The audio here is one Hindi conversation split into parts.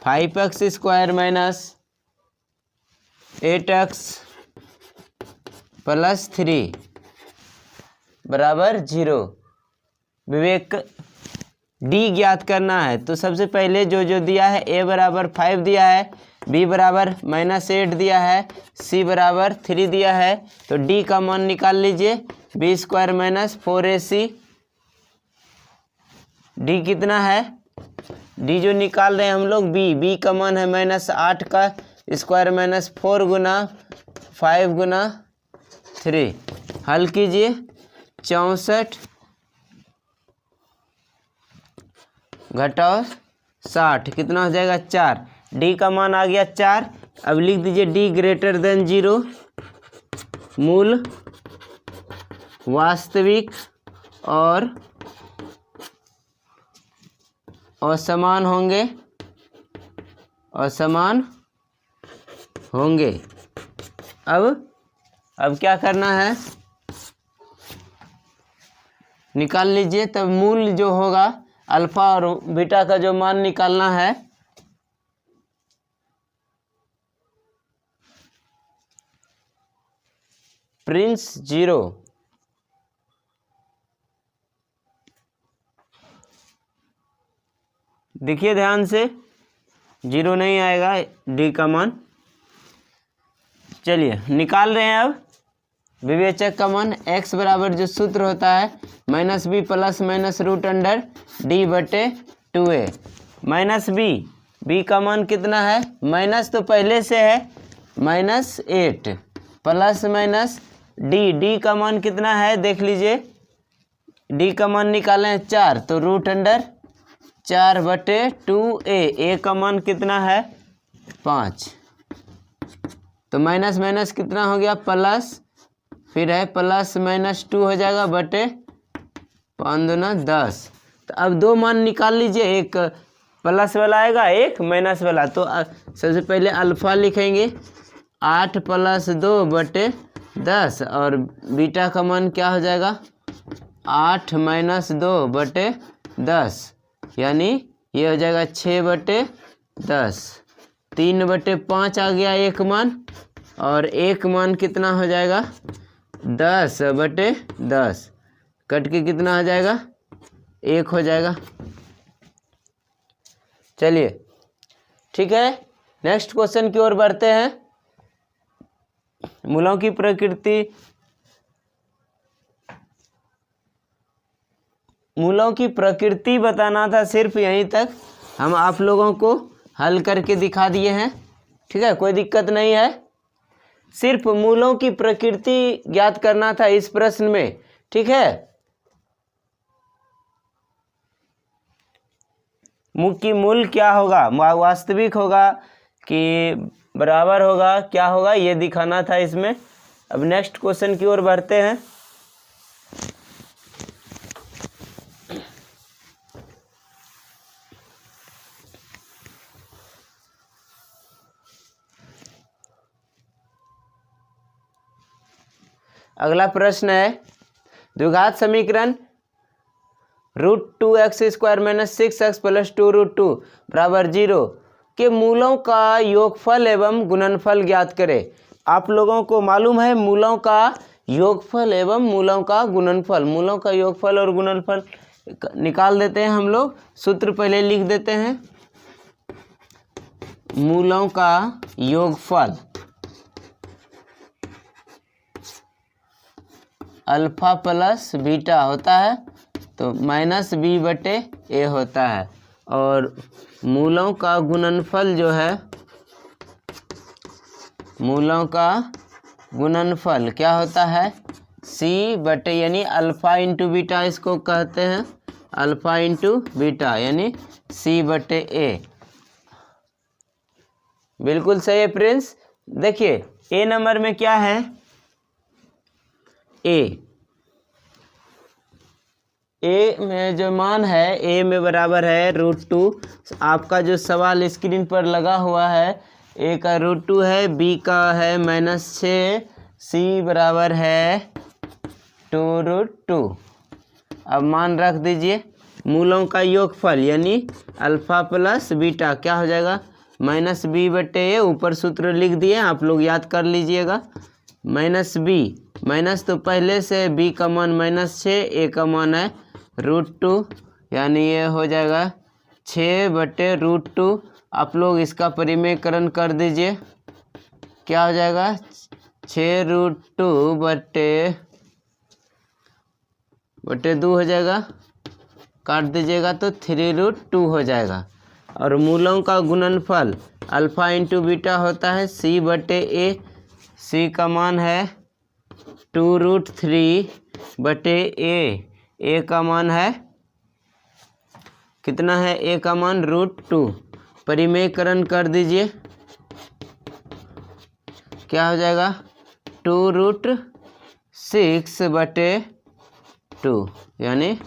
5x² माइनस 8x + 3 बराबर 0। विवेक डी ज्ञात करना है, तो सबसे पहले जो दिया है a बराबर 5 दिया है, b बराबर -8 दिया है, c बराबर 3 दिया है, तो d का मान निकाल लीजिए। b² माइनस 4ac, d कितना है, d जो निकाल रहे हैं हम लोग b का मान है -8 का स्क्वायर माइनस 4 गुना 5 गुना 3। हल कीजिए 64 घटाओ 60 कितना हो जाएगा 4। d का मान आ गया 4। अब लिख दीजिए d ग्रेटर देन 0, मूल वास्तविक और असमान होंगे। अब क्या करना है, निकाल लीजिए। तब मूल जो होगा अल्फा और बीटा का जो मान निकालना है, प्रिंस 0, देखिए ध्यान से 0 नहीं आएगा d का मान। चलिए निकाल रहे हैं। अब विवेचक का मान x बराबर जो सूत्र होता है -b plus minus root under d/2a minus b का मान कितना है, माइनस तो पहले से है -8 प्लस माइनस d का मान कितना है देख लीजिए। d का मान निकालें 4, तो रूट अंडर 4/2a। a का मान कितना है 5, तो माइनस माइनस कितना हो गया प्लस, फिर है प्लस -2 हो जाएगा बटे 5 दूना 10। तो अब दो मान निकाल लीजिए, एक प्लस वाला आएगा एक माइनस वाला। तो सबसे पहले अल्फा लिखेंगे 8 + 2/10 और बीटा का मान क्या हो जाएगा 8 - 2/10, यानी ये हो जाएगा 6/10। 3/5 आ गया एक मान, और एक मान कितना हो जाएगा 10/10, कट के कितना हो जाएगा 1 हो जाएगा। चलिए ठीक है, नेक्स्ट क्वेश्चन की ओर बढ़ते हैं। मूलों की प्रकृति बताना था, सिर्फ यहीं तक हम आप लोगों को हल करके दिखा दिए हैं। ठीक है, कोई दिक्कत नहीं है, सिर्फ मूलों की प्रकृति ज्ञात करना था इस प्रश्न में। ठीक है, मूल क्या होगा, वास्तविक होगा कि बराबर होगा, क्या होगा ये दिखाना था इसमें। अब नेक्स्ट क्वेश्चन की ओर बढ़ते हैं। अगला प्रश्न है, द्विघात समीकरण √2x² - 6x + 2√2 = 0 के मूलों का योगफल एवं गुणनफल ज्ञात करें। आप लोगों को मालूम है मूलों का योगफल एवं मूलों का गुणनफल। मूलों का योगफल और गुणनफल निकाल देते हैं हम लोग। सूत्र पहले लिख देते हैं, मूलों का योगफल अल्फा प्लस बीटा होता है, तो -b/a होता है, और मूलों का गुणनफल जो है, मूलों का गुणनफल क्या होता है c/, यानी अल्फा इंटू बीटा इसको कहते हैं, अल्फा इंटू बीटा यानी c/a। बिल्कुल सही है प्रिंस। देखिए ए नंबर में क्या है, ए में जो मान है, ए में बराबर है √2। आपका जो सवाल स्क्रीन पर लगा हुआ है, ए का √2 है, बी का है -6, सी बराबर है 2√2। अब मान रख दीजिए, मूलों का योगफल यानी अल्फा प्लस बीटा क्या हो जाएगा, माइनस बी बटे ए। ऊपर सूत्र लिख दिए, आप लोग याद कर लीजिएगा। माइनस बी, माइनस तो पहले से, बी का मान -6, ए का मान है √2, यानी ये हो जाएगा 6/√2। आप लोग इसका परिमेयकरण कर दीजिए, क्या हो जाएगा 6√2 बटे 2 हो जाएगा, काट दीजिएगा तो 3√2 हो जाएगा। और मूलों का गुणनफल अल्फा इंटू बीटा होता है c/a। c का मान है 2√3/a। a का मान है कितना है, a का मान √2। परिमेयकरण कर दीजिए, क्या हो जाएगा 2√6/2 यानी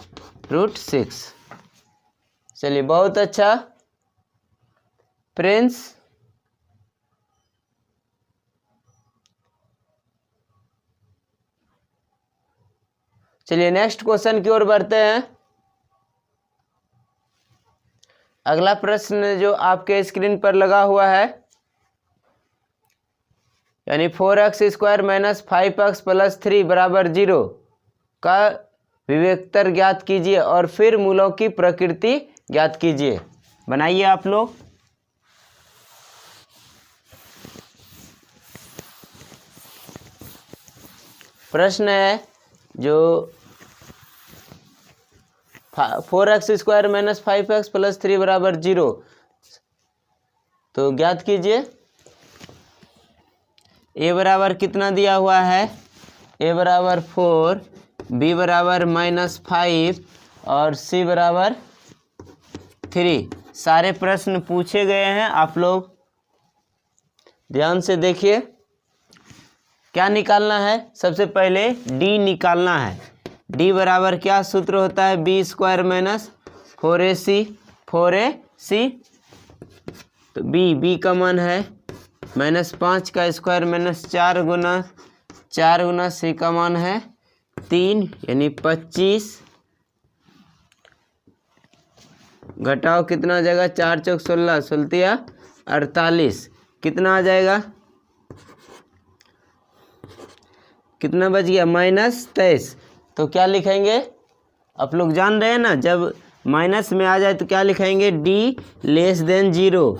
√6। चलिए बहुत अच्छा फ्रेंड्स। चलिए नेक्स्ट क्वेश्चन की ओर बढ़ते हैं। अगला प्रश्न जो आपके स्क्रीन पर लगा हुआ है, यानी 4x² - 5x + 3 = 0 का विवेकतर ज्ञात कीजिए और फिर मूलों की प्रकृति ज्ञात कीजिए। बनाइए आप लोग। प्रश्न है जो 4x² - 5x + 3 = 0, तो ज्ञात कीजिए। a बराबर कितना दिया हुआ है, a बराबर 4, b बराबर -5 और c बराबर 3। सारे प्रश्न पूछे गए हैं, आप लोग ध्यान से देखिए। क्या निकालना है, सबसे पहले d निकालना है। d बराबर क्या सूत्र होता है, b² - 4ac। तो b का मान है -5 का स्क्वायर -4 गुना c का मान है 3 यानी 25। घटाओ कितना आ जाएगा, 4 चौक 16, 16 48, कितना आ जाएगा, कितना बच गया -23। तो क्या लिखेंगे, आप लोग जान रहे हैं ना, जब माइनस में आ जाए तो क्या लिखेंगे, d < 0,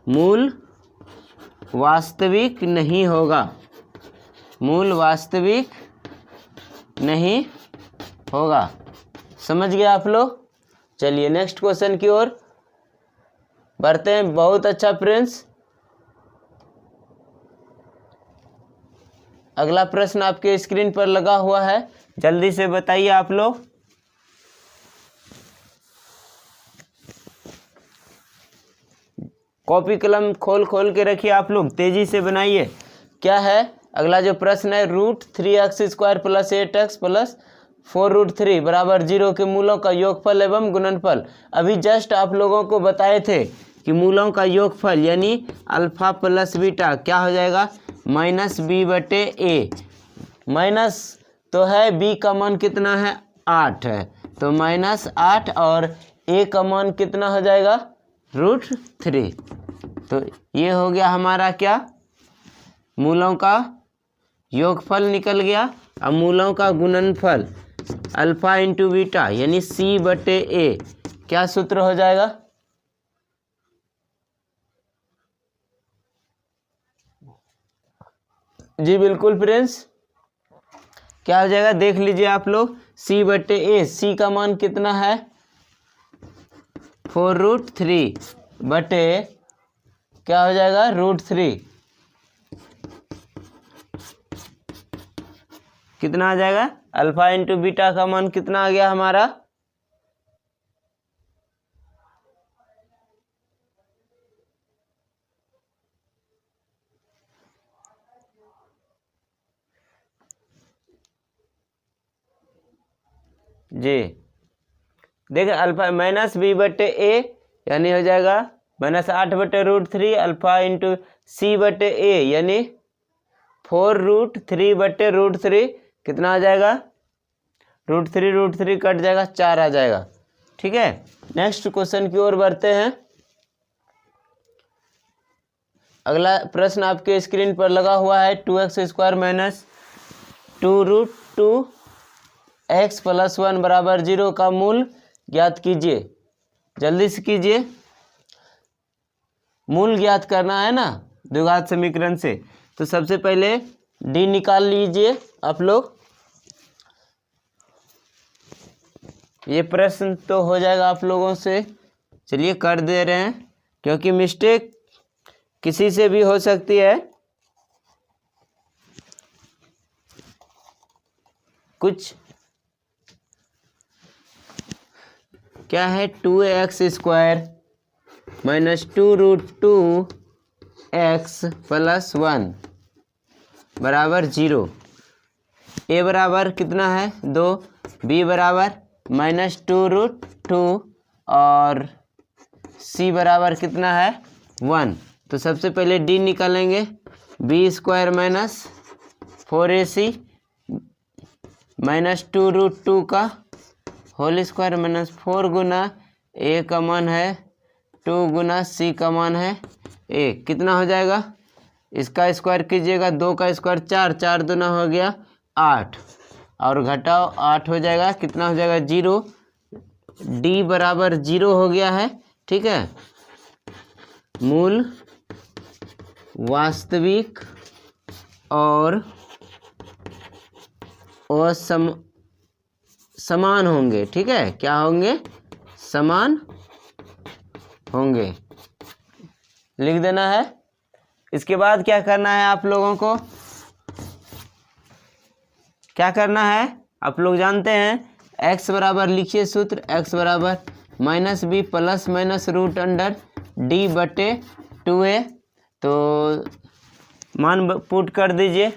मूल वास्तविक नहीं होगा, मूल वास्तविक नहीं होगा। समझ गए आप लोग। चलिए नेक्स्ट क्वेश्चन की ओर बढ़ते हैं। बहुत अच्छा फ्रेंड्स। अगला प्रश्न आपके स्क्रीन पर लगा हुआ है, जल्दी से बताइए आप लोग। कॉपी कलम खोल के रखिए, आप लोग तेजी से बनाइए। क्या है अगला जो प्रश्न है, √3x² + 8x + 4√3 = 0 के मूलों का योगफल एवं गुणनफल। अभी जस्ट आप लोगों को बताए थे कि मूलों का योगफल यानी अल्फा प्लस बीटा क्या हो जाएगा, -b/a। माइनस तो है, b का मान कितना है 8 है, तो -8 और a का मान कितना हो जाएगा √3। तो ये हो गया हमारा क्या, मूलों का योगफल निकल गया। अब मूलों का गुणनफल अल्फा इंटू बीटा यानी c/a क्या सूत्र हो जाएगा, जी बिल्कुल फ्रेंड्स, क्या हो जाएगा देख लीजिए आप लोग, c/a। c का मान कितना है 4√3 बटे क्या हो जाएगा √3, कितना आ जाएगा, अल्फा इंटू बीटा का मान कितना आ गया हमारा, जी देखिए अल्फा -b/a यानी हो जाएगा -8/√3 अल्फा इंटू c/a यानी 4√3/√3, कितना आ जाएगा, √3 कट जाएगा 4 आ जाएगा। ठीक है, नेक्स्ट क्वेश्चन की ओर बढ़ते हैं। अगला प्रश्न आपके स्क्रीन पर लगा हुआ है। 2x² माइनस 2√2x + 1 बराबर 0 का मूल ज्ञात कीजिए। जल्दी से कीजिए, मूल ज्ञात करना है ना द्विघात समीकरण से। तो सबसे पहले d निकाल लीजिए आप लोग। ये प्रश्न तो हो जाएगा आप लोगों से, चलिए कर दे रहे हैं क्योंकि मिस्टेक किसी से भी हो सकती है। कुछ क्या है, 2x² माइनस 2√2x + 1 बराबर 0। a बराबर कितना है 2, b बराबर -2√2 और c बराबर कितना है 1। तो सबसे पहले d निकालेंगे, b² माइनस 4ac माइनस 2√2 का होल स्क्वायर माइनस 4 गुना a का मान है 2 गुना c का मान है 1। कितना हो जाएगा, इसका स्क्वायर कीजिएगा, 2 का स्क्वायर 4, 4 दूना हो गया 8 और घटाओ 8 हो जाएगा, कितना हो जाएगा 0। d बराबर 0 हो गया है, ठीक है। मूल वास्तविक और समान होंगे, ठीक है। क्या होंगे, समान होंगे, लिख देना है। इसके बाद क्या करना है आप लोगों को, क्या करना है आप लोग जानते हैं। x बराबर लिखिए सूत्र, x बराबर -b प्लस माइनस √d/2a। तो मान पुट कर दीजिए,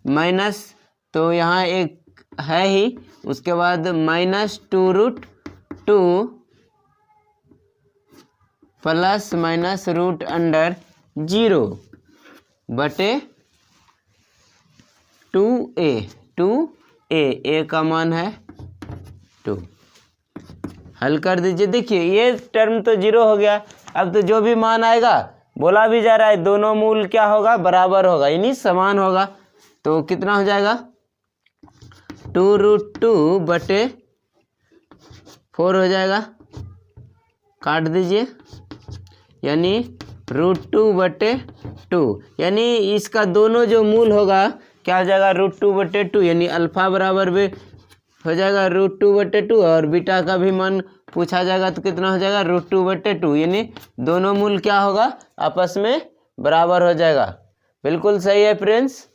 माइनस तो यहाँ एक है ही, उसके बाद -2√2 प्लस माइनस √0/2a। 2a का मान है 2। हल कर दीजिए। देखिए ये टर्म तो 0 हो गया। अब तो जो भी मान आएगा, बोला भी जा रहा है दोनों मूल क्या होगा, बराबर होगा, यानी समान होगा। तो कितना हो जाएगा 2√2/4 हो जाएगा, काट दीजिए, यानी √2/2, यानी इसका दोनों जो मूल होगा क्या हो जाएगा √2/2, यानी अल्फा बराबर भी हो जाएगा √2/2 और बीटा का भी मान पूछा जाएगा तो कितना हो जाएगा √2/2, यानी दोनों मूल क्या होगा, आपस में बराबर हो जाएगा। बिल्कुल सही है फ्रेंड्स।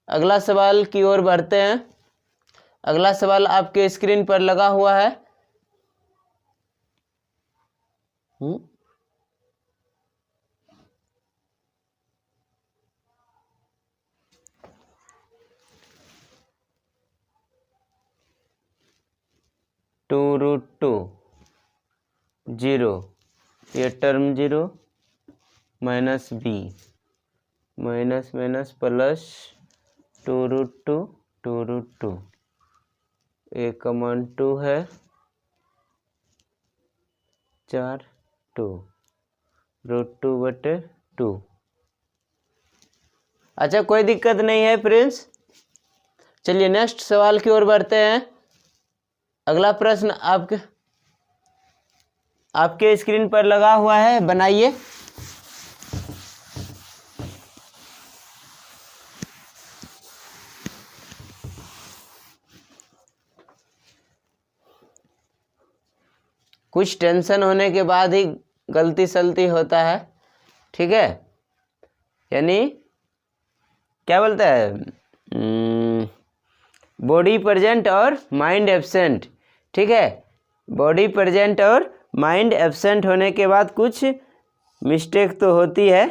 अगला सवाल की ओर बढ़ते हैं। अगला सवाल आपके स्क्रीन पर लगा हुआ है। 2√2 0, ये term 0 minus b minus plus 2√2 a का मान 2 है 4 2 √2/2। अच्छा, कोई दिक्कत नहीं है फ्रेंड्स। चलिए नेक्स्ट सवाल की ओर बढ़ते हैं। अगला प्रश्न आपके स्क्रीन पर लगा हुआ है, बनाइए। कुछ टेंशन होने के बाद ही गलती सलती होता है, ठीक है। यानी क्या बोलता है, बॉडी प्रेजेंट और माइंड एब्सेंट, ठीक है। बॉडी प्रेजेंट और माइंड एब्सेंट होने के बाद कुछ मिस्टेक तो होती है।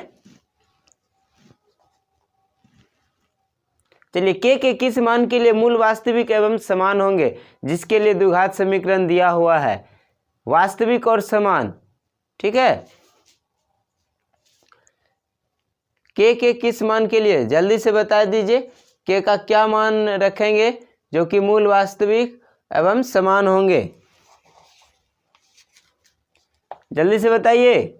चलिए, के किस मान के लिए मूल वास्तविक एवं समान होंगे, जिसके लिए द्विघात समीकरण दिया हुआ है, वास्तविक और समान, ठीक है। के किस मान के लिए जल्दी से बता दीजिए, के का क्या मान रखेंगे जो कि मूल वास्तविक एवं समान होंगे। जल्दी से बताइए।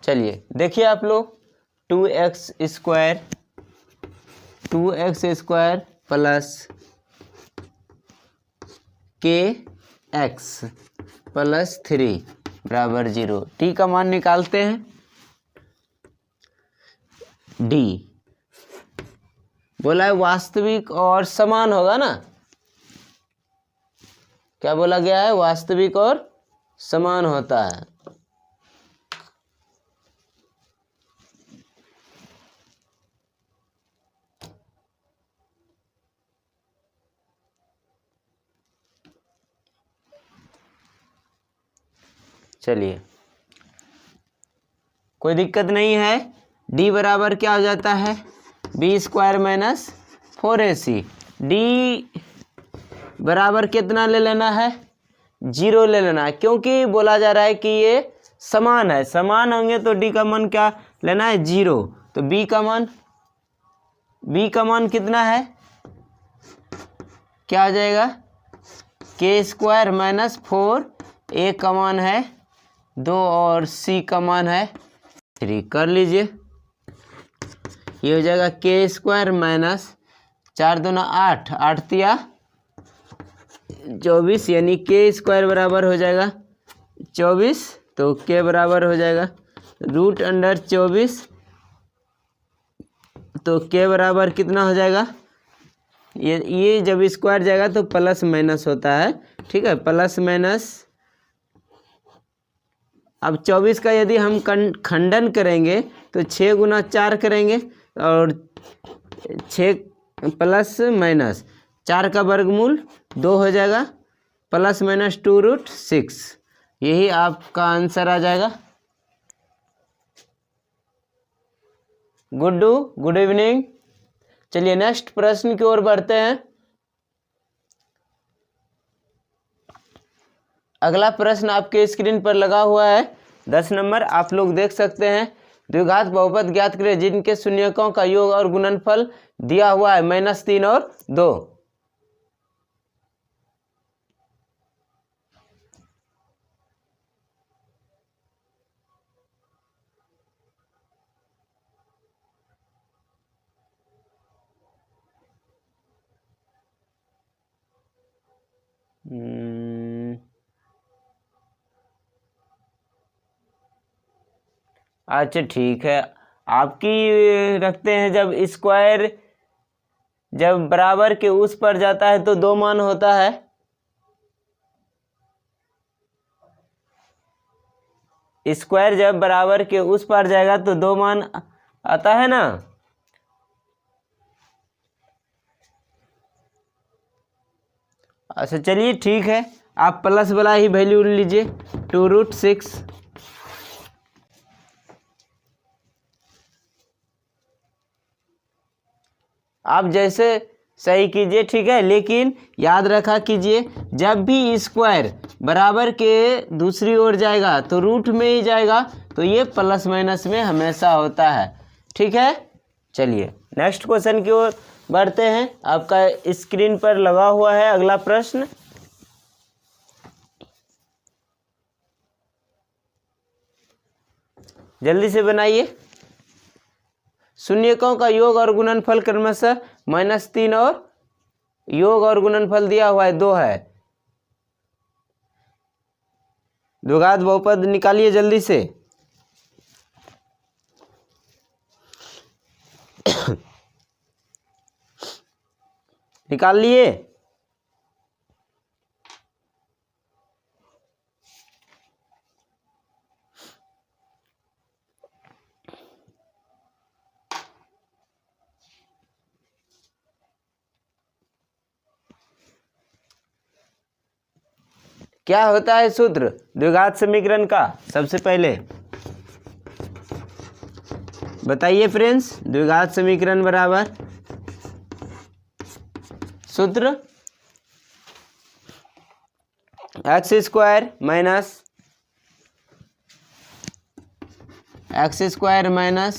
चलिए देखिए आप लोग, 2x square plus kx plus 3 बराबर 0। टी का मान निकालते हैं। डी बोला है वास्तविक और समान होगा ना, क्या बोला गया है? वास्तविक और समान होता है। चलिए कोई दिक्कत नहीं है। डी बराबर क्या हो जाता है? B square minus 4ac। D बराबर कितना ले लेना है? 0 ले लेना है, क्योंकि बोला जा रहा है कि ये समान है। समान होंगे तो डी का मान क्या लेना है? 0। तो बी का मान कितना है? क्या आ जाएगा? के स्क्वायर माइनस 4। ए का मान है 2 और सी का मान है 3। कर लीजिए, ये हो जाएगा के स्क्वायर माइनस 4 दूना 8, 8 तिया 24, यानी के स्क्वायर बराबर हो जाएगा 24। तो के बराबर हो जाएगा रूट अंडर 24। तो के बराबर कितना हो जाएगा? ये जब स्क्वायर जाएगा तो प्लस माइनस होता है, ठीक है, प्लस माइनस। अब 24 का यदि हम खंडन करेंगे तो 6 गुना 4 करेंगे और 6 प्लस माइनस 4 का वर्गमूल 2 हो जाएगा, प्लस माइनस 2√6। यही आपका आंसर आ जाएगा। Good evening. चलिए नेक्स्ट प्रश्न की ओर बढ़ते हैं। अगला प्रश्न आपके स्क्रीन पर लगा हुआ है, 10 नंबर, आप लोग देख सकते हैं। द्विघात बहुपद ज्ञात करें जिनके शून्यकों का योग और गुणनफल दिया हुआ है -3 और 2। अच्छा ठीक है, आपकी रखते हैं। जब स्क्वायर जब बराबर के उस पर जाता है तो 2 मान होता है। स्क्वायर जब बराबर के उस पर जाएगा तो 2 मान आता है ना। अच्छा चलिए ठीक है, आप प्लस वाला ही वैल्यू लीजिए, 2√6। आप जैसे सही कीजिए, ठीक है, लेकिन याद रखा कीजिए जब भी स्क्वायर बराबर के दूसरी ओर जाएगा तो रूट में ही जाएगा, तो ये प्लस माइनस में हमेशा होता है, ठीक है। चलिए नेक्स्ट क्वेश्चन की ओर बढ़ते हैं। आपका स्क्रीन पर लगा हुआ है अगला प्रश्न। जल्दी से बनाइए। शून्यकों का योग और गुणनफल क्रमशः -3 और योग और गुणनफल दिया हुआ है 2 है। द्विघात बहुपद निकालिए जल्दी से। निकाल लिए? क्या होता है सूत्र द्विघात समीकरण का? सबसे पहले बताइए फ्रेंड्स, द्विघात समीकरण बराबर सूत्र x square minus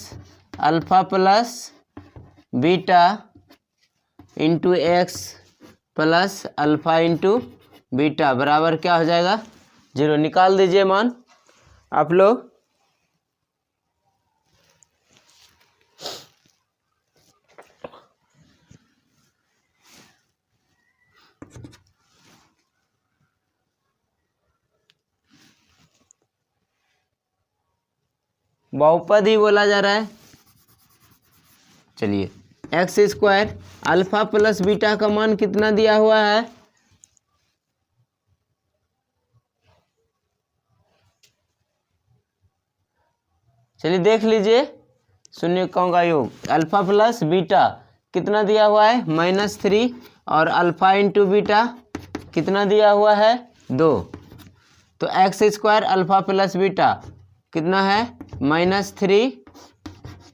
alpha plus beta into x plus alpha into beta बराबर क्या हो जाएगा 0। निकाल दीजिए मान आप लोग। बहुपद ही बोला जा रहा है। चलिए x square alpha plus beta का मान कितना दिया हुआ है, चलिए देख लीजिए। शून्यकों का योग अल्फा प्लस बीटा कितना दिया हुआ है -3 और अल्फा इंटू बीटा कितना दिया हुआ है 2। तो x square alpha plus beta कितना है -3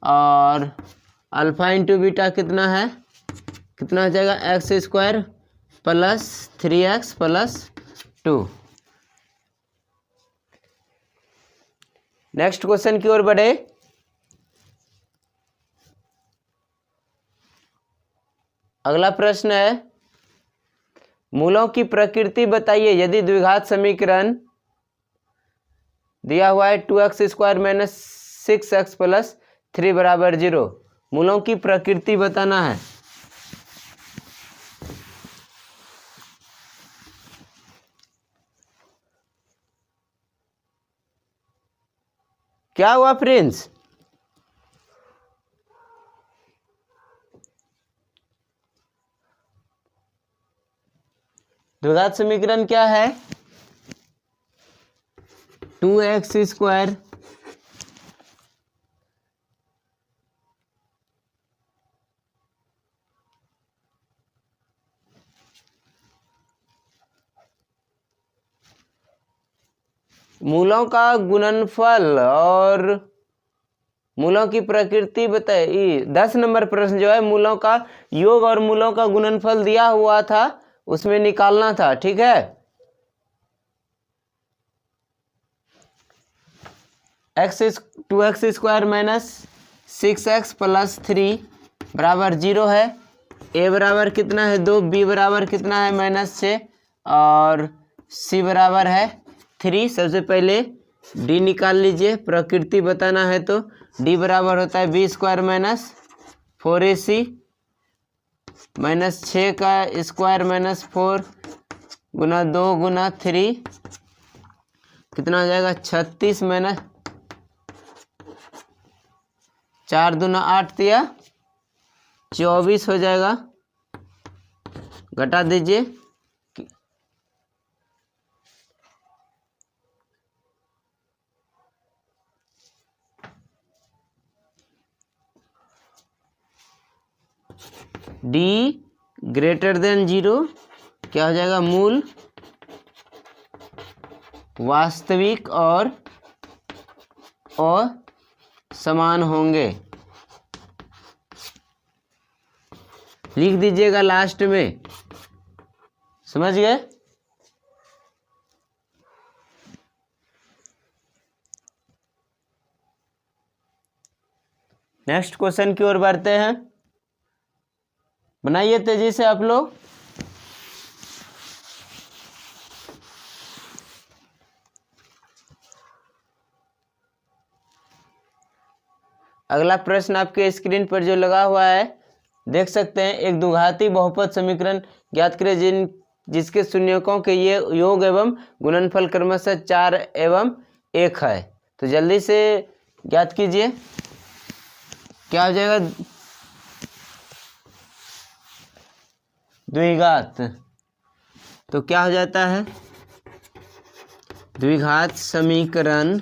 और अल्फा इंटू बीटा कितना है, कितना हो जाएगा x square plus 3x plus 2। Next question की ओर बढ़े। अगला प्रश्न है मूलों की प्रकृति बताइए यदि द्विघात समीकरण दिया हुआ है 2x square minus 6x plus 3 बराबर 0। मूलों की प्रकृति बताना है। क्या हुआ प्रिंस? द्विघात समीकरण क्या है 2x स्क्वायर मूलों का गुणनफल और मूलों की प्रकृति बताइए। 10 नंबर प्रश्न जो है मूलों का योग और मूलों का गुणनफल दिया हुआ था उसमें निकालना था, ठीक है। Two x square minus 6x plus 3 बराबर 0 है। a बराबर कितना है 2, b बराबर कितना है -6 और c बराबर है 3। सबसे पहले d निकाल लीजिए, प्रकृति बताना है तो d बराबर होता है b स्क्वायर माइनस 4ac -6 का स्क्वायर -4 गुना 2 गुना 3 कितना हो जाएगा 36 माइनस 4 दूना 8 दिया 24 हो जाएगा। घटा दीजिए d ग्रेटर देन 0 क्या हो जाएगा मूल वास्तविक और समान होंगे। लिख दीजिएगा लास्ट में, समझ गए। नेक्स्ट क्वेश्चन की ओर बढ़ते हैं। बनाइए तेजी से आप लोग। अगला प्रश्न आपके स्क्रीन पर जो लगा हुआ है देख सकते हैं। एक द्विघाती बहुपद समीकरण ज्ञात करें जिसके शून्यकों के ये योग एवं गुणनफल क्रमशः 4 एवं 1 है। तो जल्दी से ज्ञात कीजिए क्या हो जाएगा द्विघात। तो क्या हो जाता है द्विघात समीकरण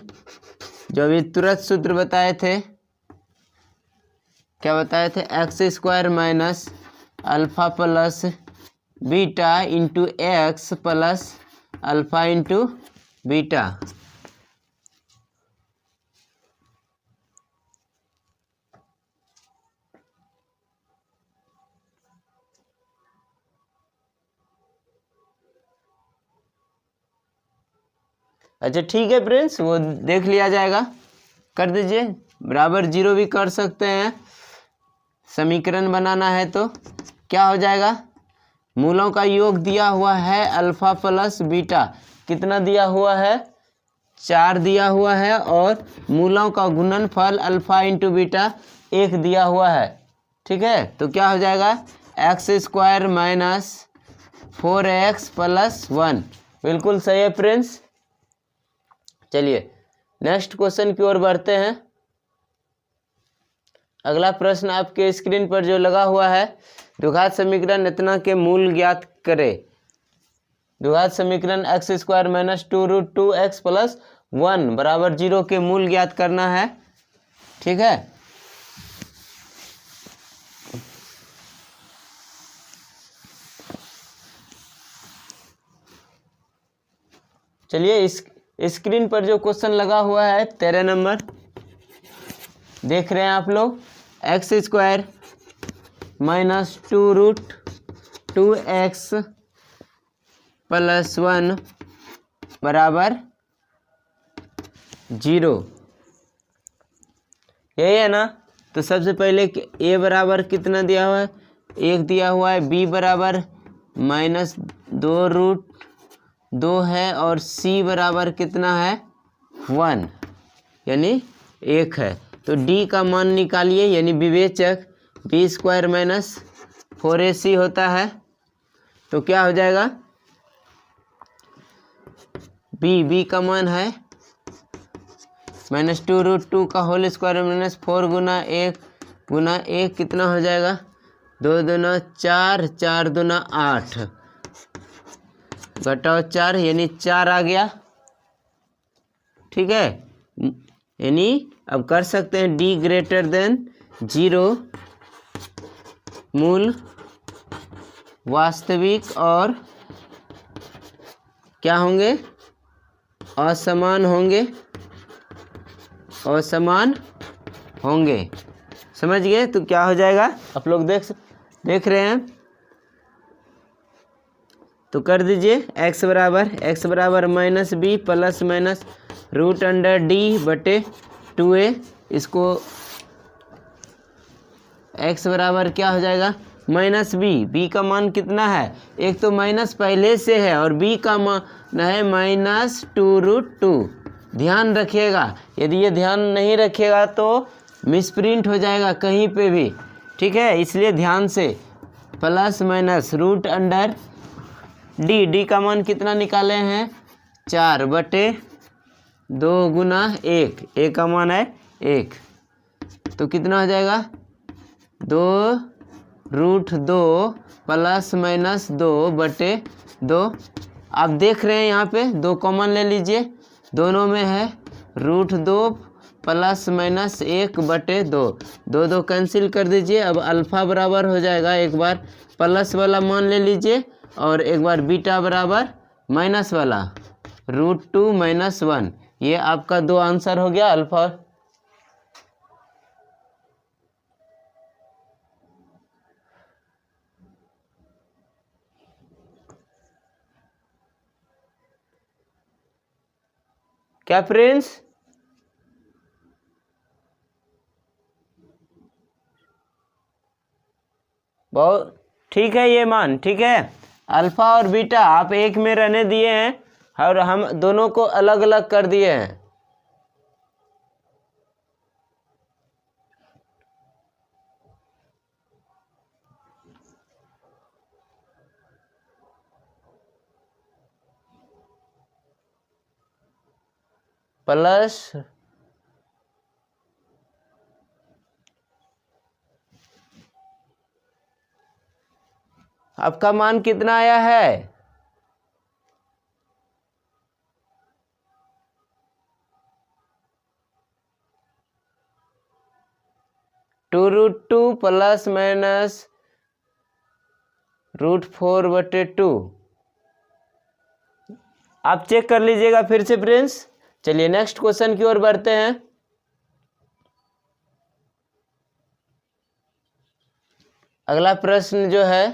जो अभी तुरंत सूत्र बताए थे, क्या बताए थे x square minus alpha plus beta into x plus alpha into beta. अच्छा ठीक है फ्रेंड्स, वो देख लिया जाएगा। कर दीजिए, बराबर 0 भी कर सकते हैं। समीकरण बनाना है तो क्या हो जाएगा, मूलों का योग दिया हुआ है अल्फा प्लस बीटा, कितना दिया हुआ है 4 दिया हुआ है, और मूलों का गुणनफल अल्फा इंटू बीटा 1 दिया हुआ है। ठीक है, तो क्या हो जाएगा x square minus 4x plus 1। बिल्कुल सही है फ्रेंड्स। चलिए नेक्स्ट क्वेश्चन की ओर बढ़ते हैं। अगला प्रश्न आपके स्क्रीन पर जो लगा हुआ है, द्विघात समीकरण इतना के मूल ज्ञात करें। द्विघात समीकरण x square minus 2√2x plus 1 बराबर 0 के मूल ज्ञात करना है। ठीक है, चलिए इस स्क्रीन पर जो क्वेश्चन लगा हुआ है 13 नंबर देख रहे हैं आप लोग। X square minus 2√2x plus 1 बराबर 0, यही है ना। तो सबसे पहले a बराबर कितना दिया हुआ है, 1 दिया हुआ है, b बराबर माइनस 2√2 है, और c बराबर कितना है 1 यानी 1 है। तो d का मान निकालिए, यानी विवेचक b स्क्वायर माइनस 4ac होता है। तो क्या हो जाएगा, b का मान है माइनस 2√2 का होल स्क्वायर माइनस 4 गुना 1 कितना हो जाएगा, 2 दूना 4, 4 दूना 8, घटाओ 4 यानी 4 आ गया। ठीक है, यानी अब कर सकते हैं d ग्रेटर देन 0 मूल वास्तविक और क्या होंगे, असमान होंगे, असमान होंगे। समझ गए, तो क्या हो जाएगा आप लोग देख रहे हैं, तो कर दीजिए x बराबर minus b plus minus root under d बटे 2a। इसको x बराबर क्या हो जाएगा माइनस b का मान कितना है, एक तो माइनस पहले से है और b का मान है माइनस 2√2। ध्यान रखिएगा, यदि ये ध्यान नहीं रखिएगा तो मिसप्रिंट हो जाएगा कहीं पे भी। ठीक है, इसलिए ध्यान से plus minus root under d का मान कितना निकाले हैं 4 बटे 2 गुना 1, ए का मान है 1, तो कितना हो जाएगा 2√2 प्लस माइनस 2 बटे 2। आप देख रहे हैं यहाँ पे 2 कॉमन ले लीजिए, दोनों में है √2 प्लस माइनस 1 बटे 2, 2 कैंसिल कर दीजिए। अब अल्फा बराबर हो जाएगा, एक बार प्लस वाला मान ले लीजिए और एक बार बीटा बराबर माइनस वाला √2 माइनस 1। ये आपका 2 आंसर हो गया अल्फा। क्या फ्रेंड्स, बहुत ठीक है ये मान। ठीक है, अल्फा और बीटा आप एक में रहने दिए हैं और हम दोनों को अलग अलग कर दिए हैं। प्लस आपका मान कितना आया है 2√2 प्लस माइनस √4 बटे 2। आप चेक कर लीजिएगा फिर से फ्रेंड्स। चलिए नेक्स्ट क्वेश्चन की ओर बढ़ते हैं। अगला प्रश्न जो है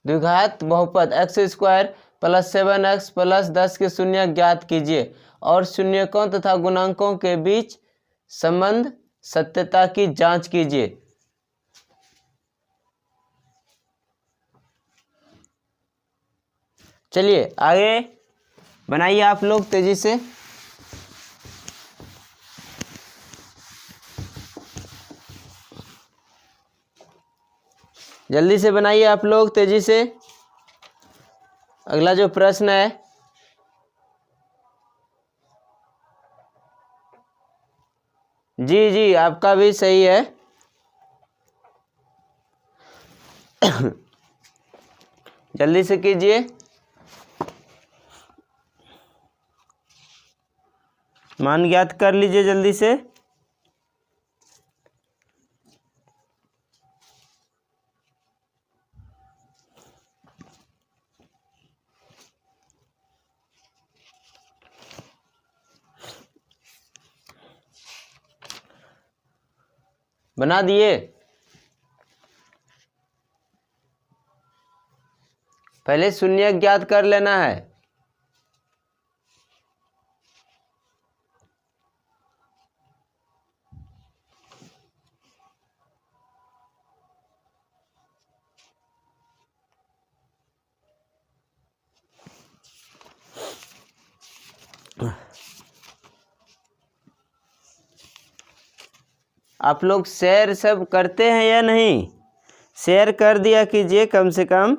द्विघात बहुपद x² प्लस 7x प्लस 10 के शून्य ज्ञात कीजिए और शून्यकों तथा गुणांकों के बीच संबंध सत्यता की जांच कीजिए। चलिए आगे बनाइए आप लोग तेजी से। जल्दी से बनाइए आप लोग तेजी से। अगला जो प्रश्न है, जी जी आपका भी सही है। जल्दी से कीजिए। मान ज्ञात कर लीजिए जल्दी से। बना दिए? पहले शून्य ज्ञात कर लेना है। आप लोग शेयर सब करते हैं या नहीं? शेयर कर दिया कीजिए कम से कम।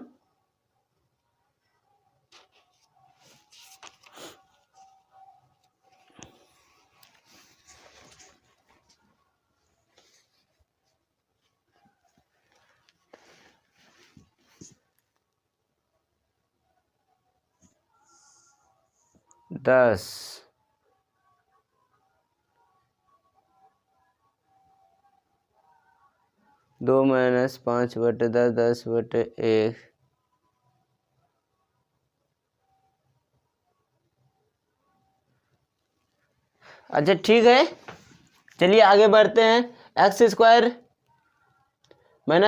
दस 2 - 5/10 10/1। अच्छा ठीक है, चलिए आगे बढ़ते हैं। x² -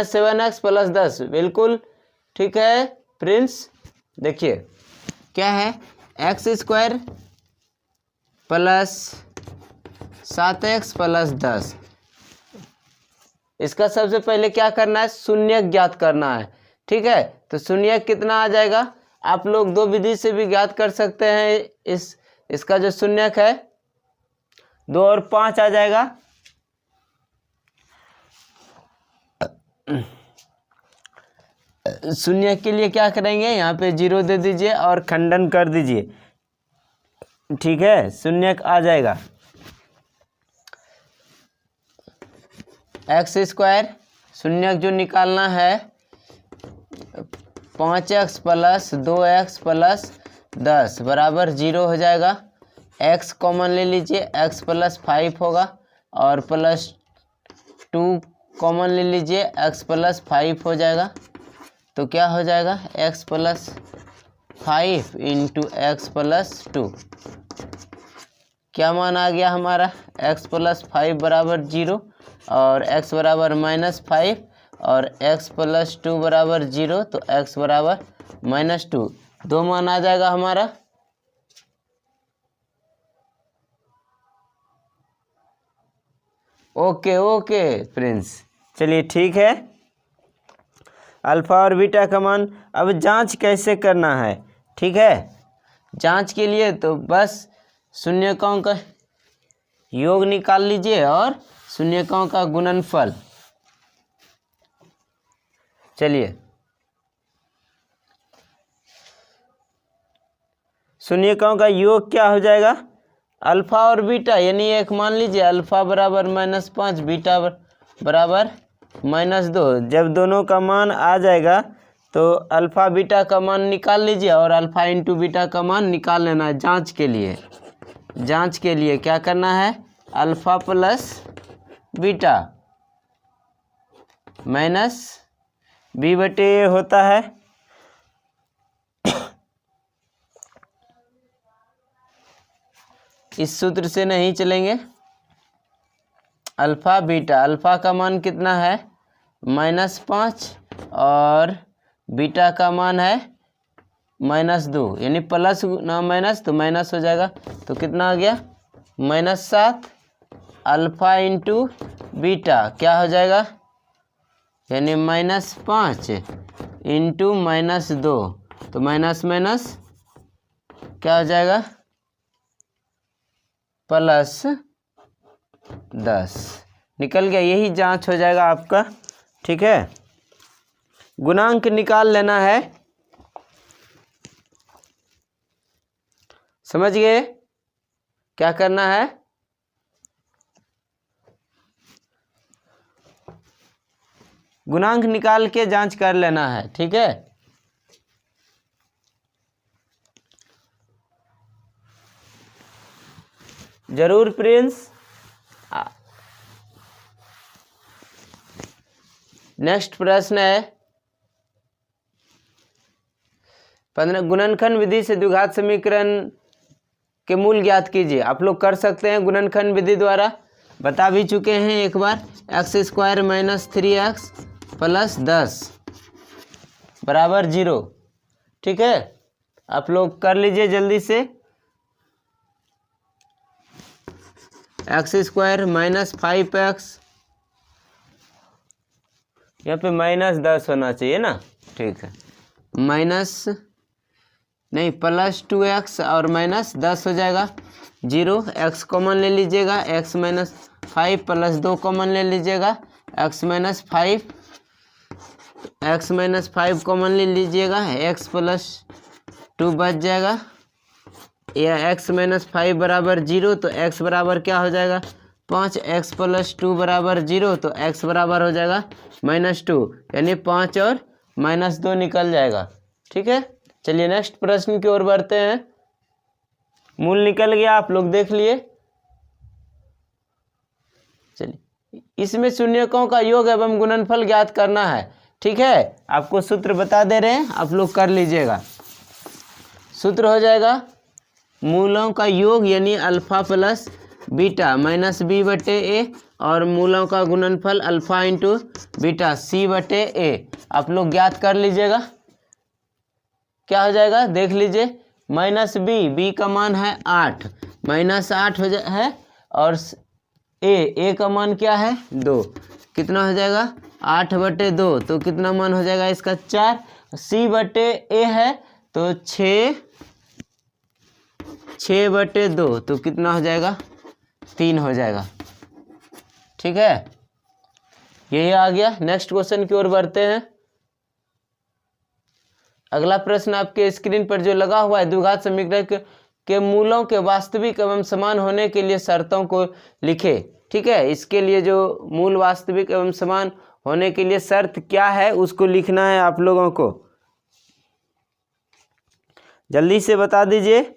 7x + 10 बिल्कुल ठीक है प्रिंस। देखिए क्या है, x² + 7x + 10। इसका सबसे पहले क्या करना है, शून्य ज्ञात करना है। ठीक है, तो शून्य कितना आ जाएगा, आप लोग दो विधि से भी ज्ञात कर सकते हैं। इसका जो शून्यक है 2 और 5 आ जाएगा। शून्य के लिए क्या करेंगे, यहाँ पे 0 दे दीजिए और खंडन कर दीजिए। ठीक है, शून्यक आ जाएगा। x² शून्यक जो निकालना है 5x + 2x + 10 बराबर 0 हो जाएगा। x कॉमन ले लीजिए, x + 5 होगा और +2 कॉमन ले लीजिए, x + 5 हो जाएगा। तो क्या हो जाएगा, x + 5 × x + 2। क्या मान आ गया हमारा, x + 5 बराबर 0 और x बराबर -5 और x + 2 बराबर 0, तो x बराबर -2। दो मान आ जाएगा हमारा। ओके ओके प्रिंस, चलिए ठीक है। अल्फा और बीटा का मान अब जांच कैसे करना है। ठीक है, जांच के लिए तो बस शून्यकों का योग निकाल लीजिए और शून्यकों का गुणनफल। चलिए शून्यकों का योग क्या हो जाएगा, अल्फा और बीटा, यानी एक मान लीजिए अल्फा बराबर -5 बीटा बराबर -2। जब दोनों का मान आ जाएगा तो अल्फा बीटा का मान निकाल लीजिए और अल्फा × बीटा का मान निकाल लेना है। जांच के लिए, जांच के लिए क्या करना है, अल्फा + बीटा -b/a होता है। इस सूत्र से नहीं चलेंगे। अल्फा बीटा, अल्फा का मान कितना है -5 और बीटा का मान है -2 यानी प्लस ना माइनस तो माइनस हो जाएगा। तो कितना आ गया -7 अल्फा इंटू बीटा क्या हो जाएगा यानी -5 इंटू -2 तो माइनस माइनस क्या हो जाएगा +10 निकल गया। यही जांच हो जाएगा आपका। ठीक है, गुणांक निकाल लेना है। समझ गए क्या करना है? गुणांक निकाल के जांच कर लेना है। ठीक है, जरूर प्रिंस। नेक्स्ट प्रश्न है 15 गुणनखंड विधि से द्विघात समीकरण के मूल ज्ञात कीजिए। आप लोग कर सकते हैं गुणनखंड विधि द्वारा, बता भी चुके हैं एक बार। x² - 3x + 10 = 0। ठीक है, आप लोग कर लीजिए जल्दी से। x² - 5x यहाँ पे -10 होना चाहिए ना। ठीक है, +2x और -10 हो जाएगा 0। x कॉमन ले लीजिएगा, x - 5 + 2 कॉमन ले लीजिएगा, x - 5 कॉमन ले लीजिएगा, x + 2 बच जाएगा। या x - 5 = 0 तो x बराबर क्या हो जाएगा 5। x + 2 = 0 तो x बराबर हो जाएगा -2 यानी 5 और -2 निकल जाएगा। ठीक है, चलिए नेक्स्ट प्रश्न की ओर बढ़ते हैं। मूल निकल गया, आप लोग देख लिए। चलिए, इसमें शून्यकों का योग एवं गुणनफल ज्ञात करना है। ठीक है, आपको सूत्र बता दे रहे हैं, आप लोग कर लीजिएगा। सूत्र हो जाएगा मूलों का योग यानी अल्फा प्लस बीटा -b/a और मूलों का गुणनफल अल्फा इंटू बीटा c/a। आप लोग ज्ञात कर लीजिएगा। क्या हो जाएगा देख लीजिए। -b का मान है 8 -8 है और a का मान क्या है 2। कितना हो जाएगा 8/2 तो कितना मान हो जाएगा इसका 4। c/a है तो 6/2 तो कितना हो जाएगा 3 हो जाएगा। ठीक है, यही आ गया। नेक्स्ट क्वेश्चन की ओर बढ़ते हैं। अगला प्रश्न आपके स्क्रीन पर जो लगा हुआ है, द्विघात समीकरण के मूलों के वास्तविक एवं समान होने के लिए शर्तों को लिखे। ठीक है, इसके लिए जो मूल वास्तविक एवं समान होने के लिए शर्त क्या है उसको लिखना है आप लोगों को। जल्दी से बता दीजिए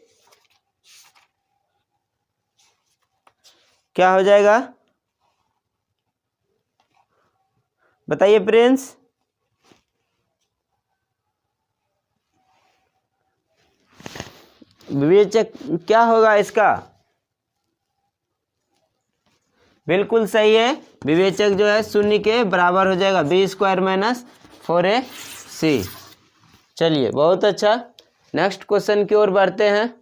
क्या हो जाएगा, बताइए प्रिंस। विवेचक क्या होगा इसका? बिल्कुल सही है, विवेचक जो है शून्य के बराबर हो जाएगा b² - 4ac। चलिए, बहुत अच्छा। नेक्स्ट क्वेश्चन की ओर बढ़ते हैं।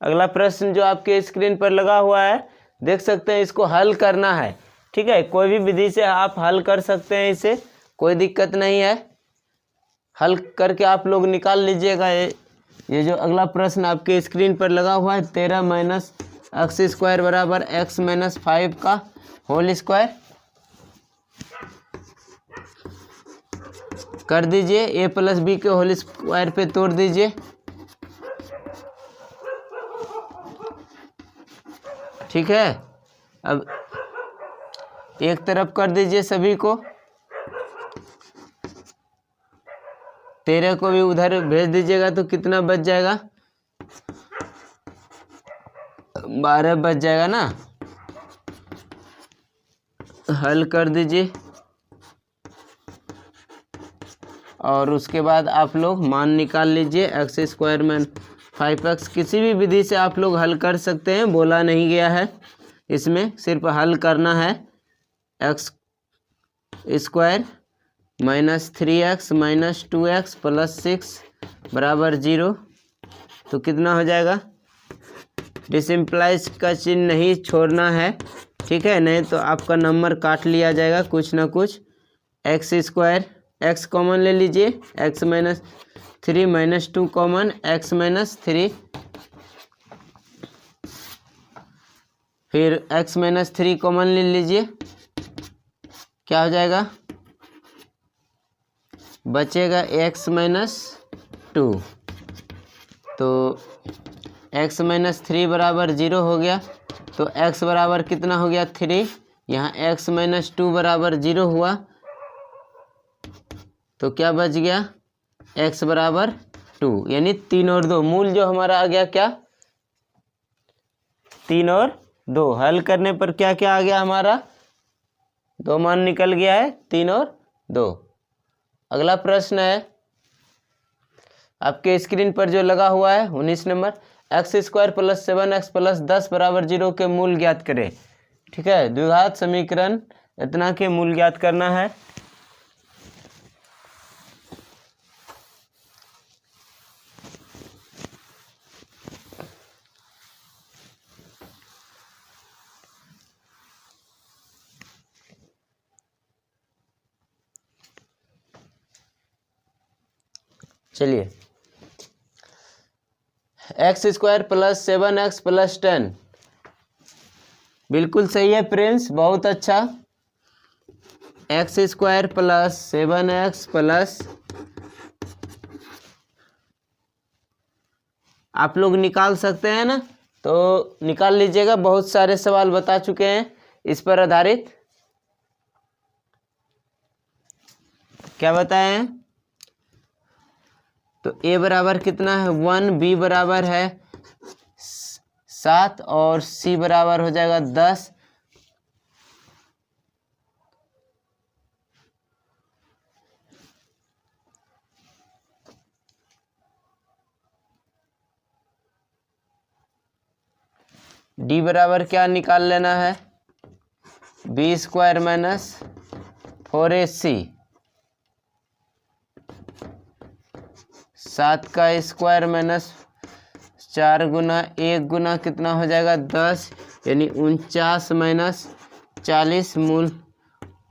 अगला प्रश्न जो आपके स्क्रीन पर लगा हुआ है देख सकते हैं, इसको हल करना है। ठीक है, कोई भी विधि से आप हल कर सकते हैं, इसे कोई दिक्कत नहीं है। हल करके आप लोग निकाल लीजिएगा। ये जो अगला प्रश्न आपके स्क्रीन पर लगा हुआ है 13 - x² = x - 5 का होल स्क्वायर कर दीजिए। a + b के होल स्क्वायर पे तोड़ दीजिए। ठीक है, अब एक तरफ कर दीजिए सभी को, 13 को भी उधर भेज दीजिएगा तो कितना बच जाएगा 12 बच जाएगा ना। हल कर दीजिए और उसके बाद आप लोग मान निकाल लीजिए। x² - 5x किसी भी विधि से आप लोग हल कर सकते हैं, बोला नहीं गया है इसमें, सिर्फ हल करना है। x² -3x - 2x + 6 बराबर 0। तो कितना हो जाएगा? डिसिम्प्लाइज का चिन्ह नहीं छोड़ना है, ठीक है, नहीं तो आपका नंबर काट लिया जाएगा कुछ ना कुछ। x², x कॉमन ले लीजिए, x - 3 - 2 कॉमन, x - 3, फिर x - 3 कॉमन ले लीजिए, क्या हो जाएगा? बचेगा x - 2। तो x - 3 बराबर 0 हो गया। तो x बराबर कितना हो गया? 3। यहाँ x - 2 बराबर 0 हुआ, तो क्या बच गया? x बराबर 2, यानी 3 और 2। मूल जो हमारा आ गया क्या? 3 और 2। हल करने पर क्या क्या आ गया हमारा? 2 मान निकल गया है, 3 और 2। अगला प्रश्न है आपके स्क्रीन पर जो लगा हुआ है 19 नंबर। x² + 7x + 10 बराबर 0 के मूल ज्ञात करें। ठीक है, द्विघात समीकरण इतना के मूल ज्ञात करना है। चलिए, x² + 7x + 10 बिल्कुल सही है प्रिंस, बहुत अच्छा। x² + 7x प्लस, आप लोग निकाल सकते हैं ना, तो निकाल लीजिएगा। बहुत सारे सवाल बता चुके हैं इस पर आधारित। क्या बताए हैं? तो a बराबर कितना है? 1, b बराबर है 7 और c बराबर हो जाएगा 10। d बराबर क्या निकाल लेना है? b² - 4ac, 7 का स्क्वायर माइनस 4 गुना 1 गुना कितना हो जाएगा? 10, यानी 49 - 40। मूल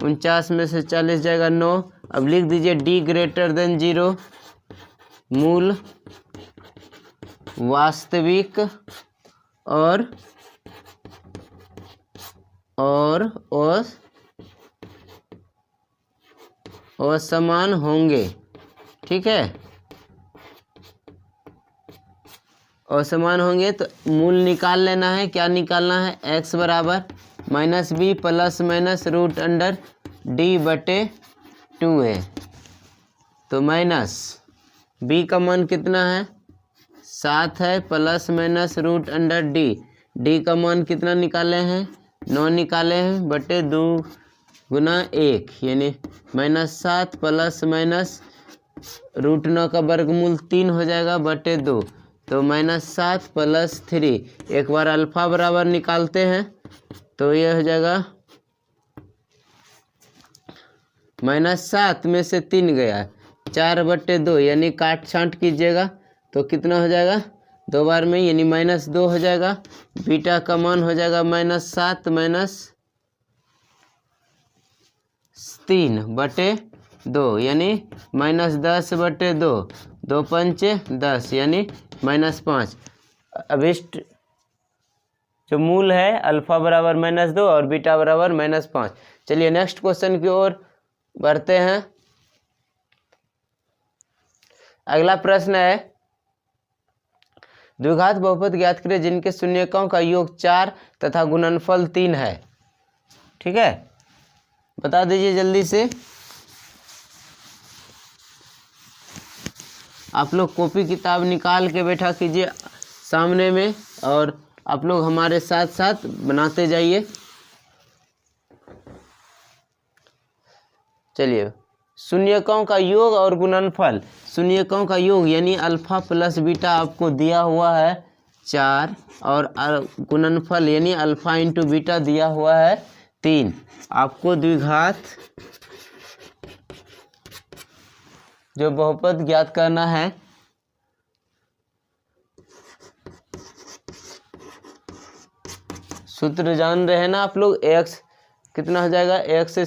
49 में से 40 जाएगा 9। अब लिख दीजिए d > 0, मूल वास्तविक और असमान होंगे। ठीक है, असमान होंगे तो मूल निकाल लेना है। क्या निकालना है? x बराबर -b ± √d/2 है। तो माइनस b का मान कितना है? 7 है, ± √d का मान कितना निकाले हैं? 9 निकाले हैं, बटे 2 गुना 1, यानी -7 ± √9 का वर्गमूल 3 हो जाएगा, बटे 2। तो -7 + 3, एक बार अल्फा बराबर निकालते हैं तो यह हो जाएगा -7 में से 3 गया 4/2, यानी काट छांट कीजिएगा तो कितना हो जाएगा? 2 बार में, यानी -2 हो जाएगा। बीटा का मान हो जाएगा -7 - 3/2, यानी -10/2, 2 पंचे 10, यानी -5। अभिष्ट जो मूल है अल्फा बराबर -2 और बीटा बराबर -5। चलिए नेक्स्ट क्वेश्चन की ओर बढ़ते हैं। अगला प्रश्न है द्विघात बहुपद ज्ञात करें जिनके शून्यकों का योग 4 तथा गुणनफल 3 है। ठीक है, बता दीजिए जल्दी से। आप लोग कॉपी किताब निकाल के बैठा कीजिए सामने में, और आप लोग हमारे साथ साथ बनाते जाइए। चलिए, शून्यकों का योग और गुणनफल। शून्यकों का योग यानी अल्फा प्लस बीटा आपको दिया हुआ है 4, और गुणनफल यानी अल्फा इंटू बीटा दिया हुआ है 3। आपको द्विघात जो बहुपद ज्ञात करना है सूत्र जान रहे हैं ना आप लोग। एक्स कितना हो जाएगा, एक्स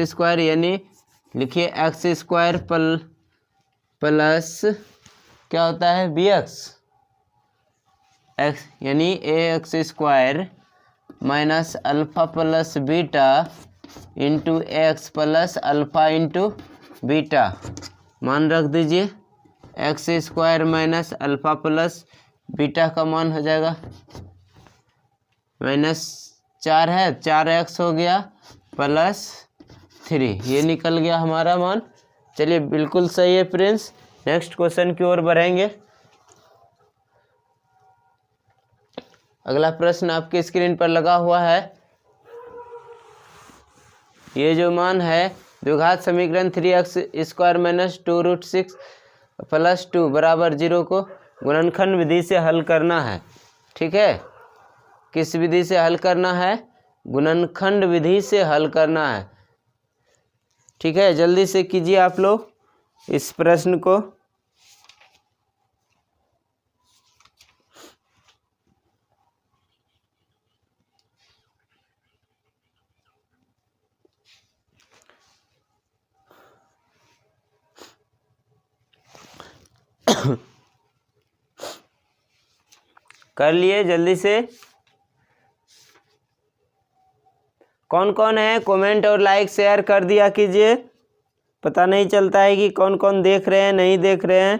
स्क्वायर यानी लिखिए एक्स स्क्वायर प्लस क्या होता है बी एक्स यानी a x square minus alpha plus beta into x plus alpha into beta. मान रख दीजिए x square minus alpha plus beta का मान हो जाएगा -4 है, 4x हो गया प्लस 3, ये निकल गया हमारा मान। चलिए बिल्कुल सही है फ्रेंड्स। नेक्स्ट क्वेश्चन की ओर बढ़ेंगे। अगला प्रश्न आपके स्क्रीन पर लगा हुआ है। ये जो मान है द्विघात समीकरण 3x square minus 2 root 6 plus 2 बराबर 0 को गुणनखंड विधि से हल करना है। ठीक है, किस विधि से हल करना है, गुणनखंड विधि से हल करना है। ठीक है, जल्दी से कीजिए आप लोग इस प्रश्न को। कर लिए जल्दी से। कौन कौन है कमेंट और लाइक शेयर कर दिया कीजिए, पता नहीं चलता है कि कौन कौन देख रहे हैं नहीं देख रहे हैं।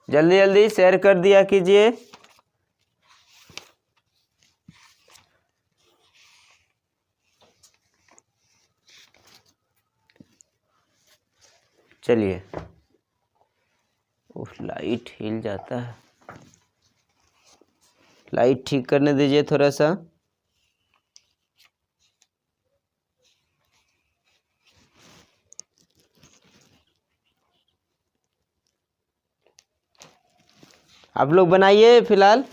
जल्दी जल्दी शेयर कर दिया कीजिए। चलिए, उफ लाइट हिल जाता है, लाइट ठीक करने दीजिए थोड़ा सा। आप लोग बनाइए फिलहाल।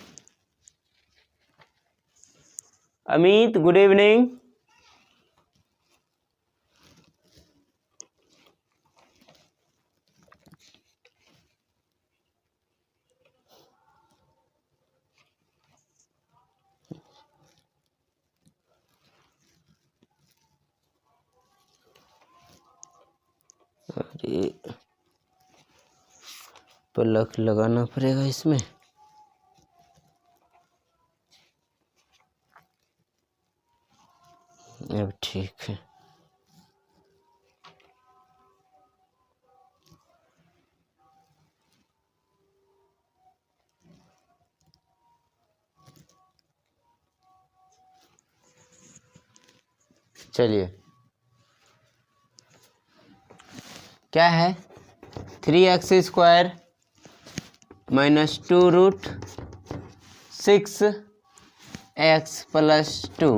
Amit good evening. अरे प्लग लगाना पड़ेगा इसमें। अब ठीक है। चलिए, क्या है 3x square minus 2 root 6 x plus 2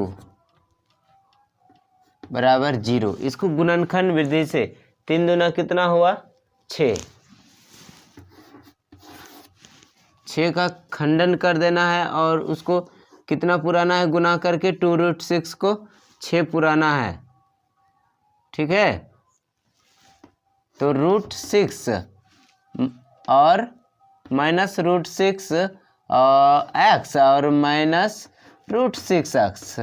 बराबर 0। इसको गुणनखंड विधि से 3 दूना कितना हुआ 6, 6 का खंडन कर देना है और उसको कितना पुराना है गुना करके 2 रूट 6 को 6 पुराना है। ठीक है, तो रूट 6 और माइनस रूट 6 एक्स और माइनस रूट 6 एक्स,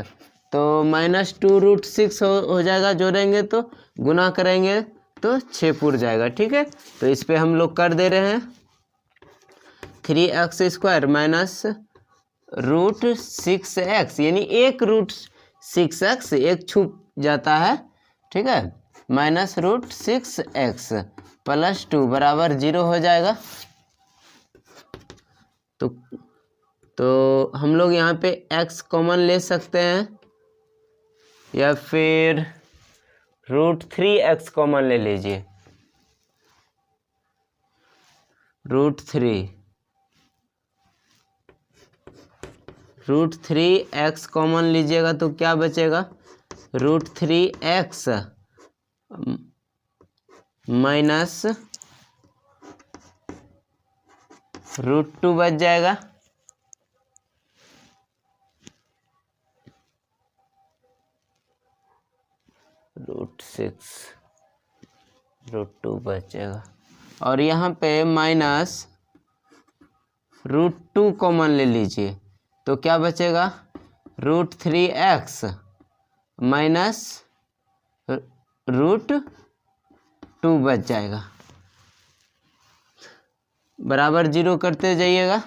तो -2 रूट 6 हो जाएगा। जोड़ेंगे तो गुना करेंगे तो 6 पुर जाएगा। ठीक है, तो इस पे हम लोग कर दे रहे हैं 3x square minus root 6x यानी 1 रूट 6x, एक छूट जाता है। ठीक है, माइनस रूट 6x प्लस 2 बराबर 0 हो जाएगा। तो हम लोग यहाँ पे x कॉमन ले सकते हैं या फिर रूट 3x कॉमन ले लीजिए। रूट 3x कॉमन लीजिएगा तो क्या बचेगा, रूट 3x माइनस √2 बच जाएगा। √6 √2 बच जाएगा। और यहाँ पे माइनस √2 कॉमन ले लीजिए तो क्या बचेगा, √3x माइनस √2 बच जाएगा। बराबर 0 करते जाइएगा।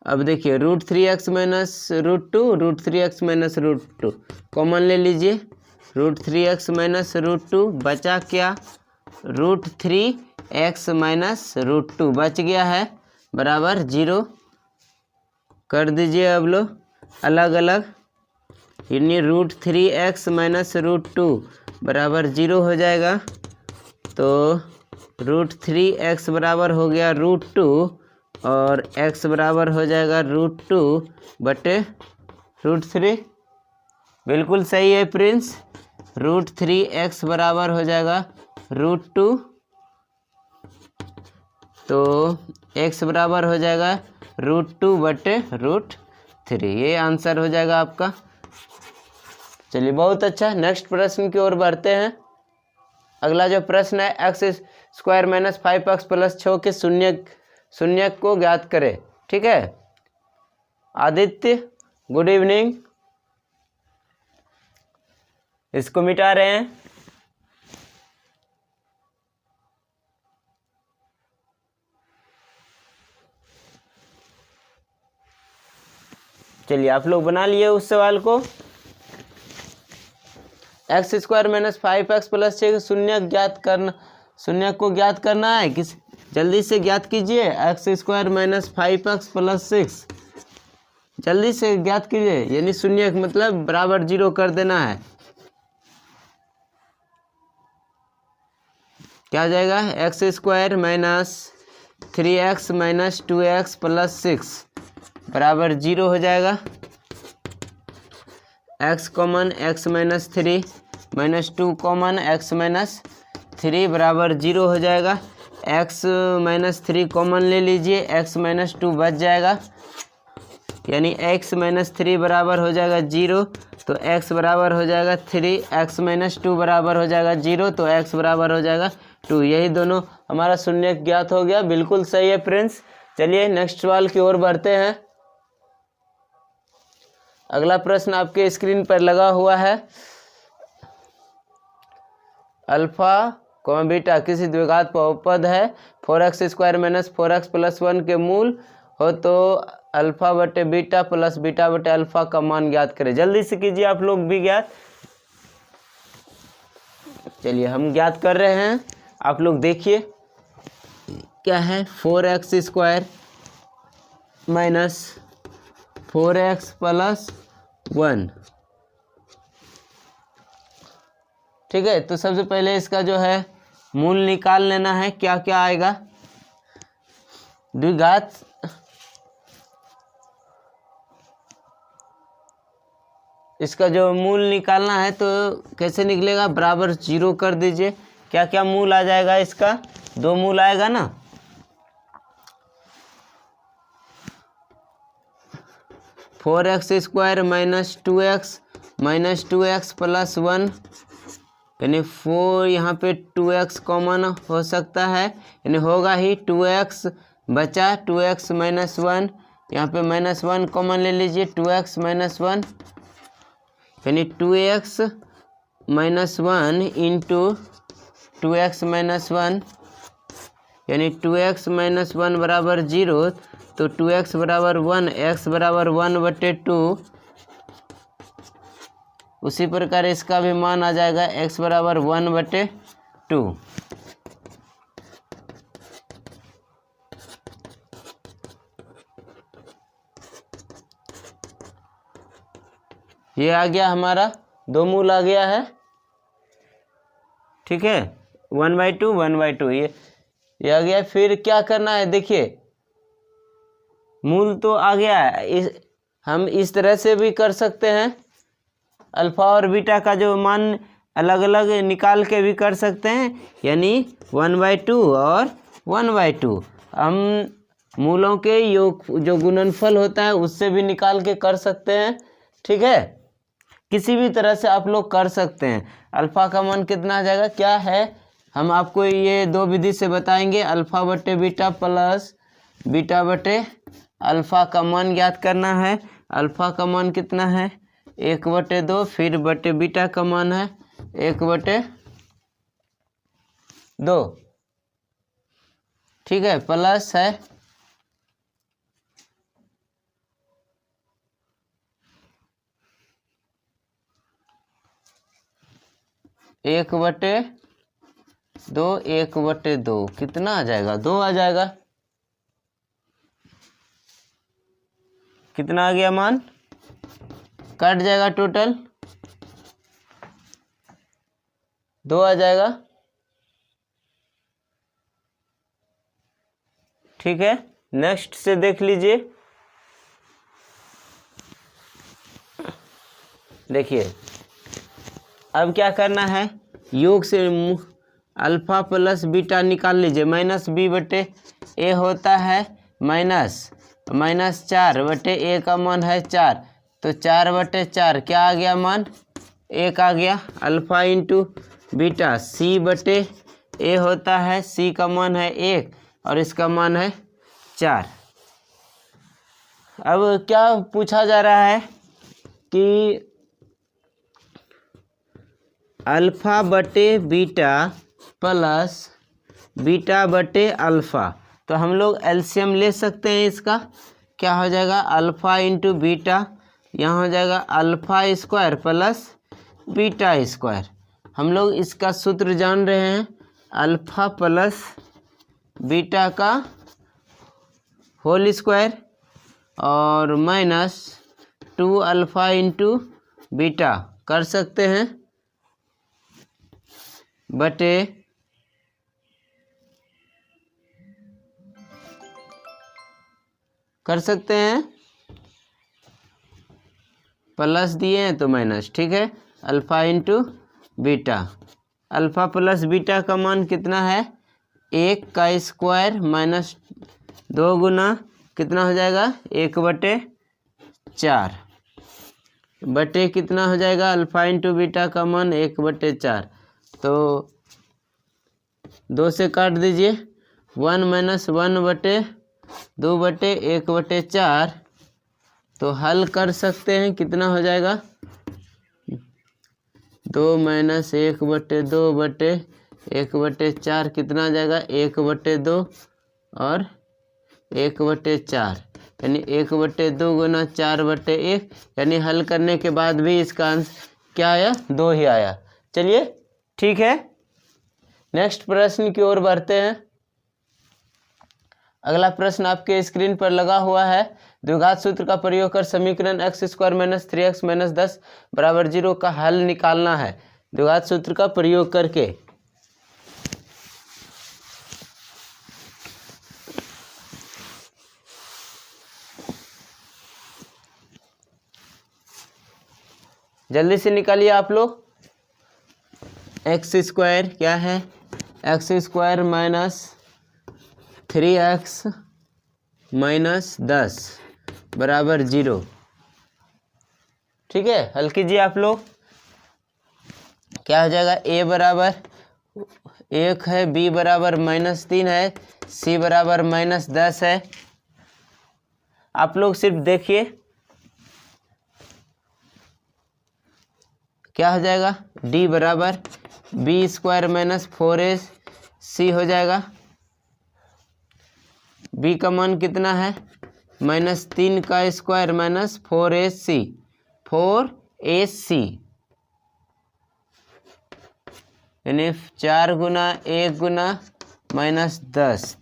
अब देखिए √3x minus √3x minus √2 common ले लीजिए। √3x माइनस √2 बचा क्या, √3x माइनस √2 बच गया है, बराबर 0 कर दीजिए। अब लो अलग अलग, यानी √3x माइनस √2 बराबर 0 हो जाएगा। तो √3x बराबर हो गया √2 और x बराबर हो जाएगा √2 बटे √3। बिल्कुल सही है प्रिंस। √3x बराबर हो जाएगा √2, तो x बराबर हो जाएगा √2 बटे √3। ये आंसर हो जाएगा आपका। चलिए बहुत अच्छा, नेक्स्ट प्रश्न की ओर बढ़ते हैं। अगला जो प्रश्न है, x² माइनस 5x प्लस 6 के शून्य को ज्ञात करें। ठीक है आदित्य, गुड इवनिंग। इसको मिटा रहे हैं। चलिए आप लोग बना लिए उस सवाल को। x² माइनस 5x प्लस 6 शून्य को ज्ञात करना है। किस जल्दी से ज्ञात कीजिए। x² माइनस 5x प्लस 6 जल्दी से ज्ञात कीजिए, यानी शून्य मतलब बराबर 0 कर देना है। क्या हो जाएगा, x² minus 3x minus 2x plus 6 बराबर 0 हो जाएगा। x common x minus 3 minus 2 common x minus 3 बराबर 0 हो जाएगा। x माइनस 3 कॉमन ले लीजिए, x माइनस 2 बच जाएगा, यानी x माइनस 3 बराबर हो जाएगा 0, तो x बराबर हो जाएगा 3, x माइनस 2 बराबर हो जाएगा 0, तो x बराबर हो जाएगा 2। यही दोनों हमारा शून्य ज्ञात हो गया। बिल्कुल सही है फ्रेंड्स। चलिए नेक्स्ट सवाल की ओर बढ़ते हैं। अगला प्रश्न आपके स्क्रीन पर लगा हुआ है। अल्फा कॉमा बीटा किसी द्विघात बहुपद है। 4x² माइनस 4x प्लस 1 के मूल हो तो अल्फा बटे बीटा प्लस बीटा बटे अल्फा का मान ज्ञात करें। जल्दी से कीजिए आप लोग भी ज्ञात। चलिए हम ज्ञात कर रहे हैं, आप लोग देखिए क्या है। 4x² minus 4x plus 1। ठीक है, तो सबसे पहले इसका जो है मूल निकाल लेना है। क्या क्या आएगा, द्विघात इसका जो मूल निकालना है तो कैसे निकलेगा, बराबर 0 कर दीजिए। क्या क्या मूल आ जाएगा इसका, 2 मूल आएगा ना। Four x² minus 2x plus 1, यानी 4 यहाँ पे 2x कॉमन हो सकता है, यानी होगा ही 2x बचा 2x माइनस 1, यहाँ पे माइनस 1 कॉमन ले लीजिए, 2x माइनस 1, यानी 2x minus 1 into 2x minus 1, यानी 2x माइनस 1 बराबर 0, तो 2x बराबर 1, x बराबर 1 बटे 2। उसी प्रकार इसका भी मान आ जाएगा, x बराबर 1 बटे 2। ये आ गया हमारा, 2 मूल आ गया है। ठीक है, 1/2 1/2 ये आ गया। फिर क्या करना है, देखिए मूल तो आ गया है। हम इस तरह से भी कर सकते हैं, अल्फा और बीटा का जो मान अलग अलग निकाल के भी कर सकते हैं, यानी 1/2 और 1/2। हम मूलों के योग जो गुणनफल होता है उससे भी निकाल के कर सकते हैं, ठीक है। किसी भी तरह से आप लोग कर सकते हैं। अल्फ़ा का मान कितना आ जाएगा, क्या है, हम आपको ये दो विधि से बताएंगे। अल्फ़ा बटे बीटा प्लस बीटा बटे अल्फ़ा का मान ज्ञात करना है। अल्फ़ा का मान कितना है, 1/2, फिर बटे बीटा का मान है 1/2, ठीक है, प्लस है 1/2, 1/2 कितना आ जाएगा, 2 आ जाएगा। कितना आ गया मान, कट जाएगा, टोटल 2 आ जाएगा, ठीक है। नेक्स्ट से देख लीजिए, देखिए अब क्या करना है, योग से अल्फ़ा प्लस बीटा निकाल लीजिए। माइनस बी बटे ए होता है -4 बटे ए का मान है 4, तो 4/4 क्या आ गया मान, 1 आ गया। अल्फ़ा इंटू बीटा सी बटे ए होता है, सी का मान है 1 और इसका मान है 4। अब क्या पूछा जा रहा है कि अल्फ़ा बटे बीटा प्लस बीटा बटे अल्फ़ा, तो हम लोग एलसीएम ले सकते हैं इसका। क्या हो जाएगा, अल्फ़ा इंटू बीटा, यहाँ हो जाएगा alpha square plus beta square. हम लोग इसका सूत्र जान रहे हैं, अल्फ़ा प्लस बीटा का होल स्क्वायर और -2 अल्फ़ा इंटू बीटा कर सकते हैं, बटे कर सकते हैं, प्लस दिए हैं तो माइनस, ठीक है। Alpha into beta, alpha plus beta का मान कितना है, 1 का स्क्वायर -2 गुना कितना हो जाएगा, 1/4 बटे कितना हो जाएगा, अल्फ़ा इंटू बीटा का मान 1/4, तो 2 से काट दीजिए, 1 - 1/2/1/4, तो हल कर सकते हैं, कितना हो जाएगा, 2 - 1/2/1/4 कितना आ जाएगा, 1/2 और 1/4, यानी 1/2 गुना 4/1, यानी हल करने के बाद भी इसका आंसर क्या आया, 2 ही आया। चलिए ठीक है, नेक्स्ट प्रश्न की ओर बढ़ते हैं। अगला प्रश्न आपके स्क्रीन पर लगा हुआ है। द्विघात सूत्र का प्रयोग कर समीकरण x² - 3x - 10 = 0 का हल निकालना है। द्विघात सूत्र का प्रयोग करके जल्दी से निकालिए आप लोग। x² क्या है, x² - 3x - 10 = 0, ठीक है। हल कीजिए आप लोग, क्या हो जाएगा, a बराबर 1 है, b बराबर -3 है, c बराबर -10 है। आप लोग सिर्फ देखिए क्या हो जाएगा, d बराबर b² - 4ac हो जाएगा। b का मान कितना है, -3 का स्क्वायर -4ac 4ac, यानी 4 गुना 1 गुना -10,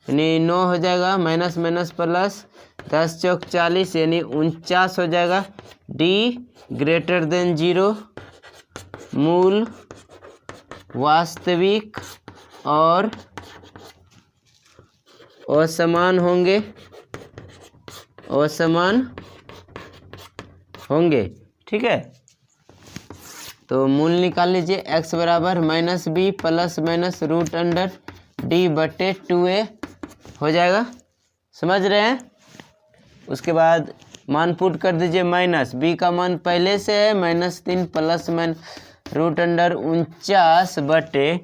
यानी 9 हो जाएगा, माइनस माइनस प्लस 10 चौक 40, यानी 49 हो जाएगा। d > 0, मूल वास्तविक और असमान होंगे, ठीक है। तो मूल निकाल लीजिए, x बराबर -b ± √d/2a हो जाएगा, समझ रहे हैं। उसके बाद मान पुट कर दीजिए माइनस, बी का मान पहले से है -3 प्लस √49 बटे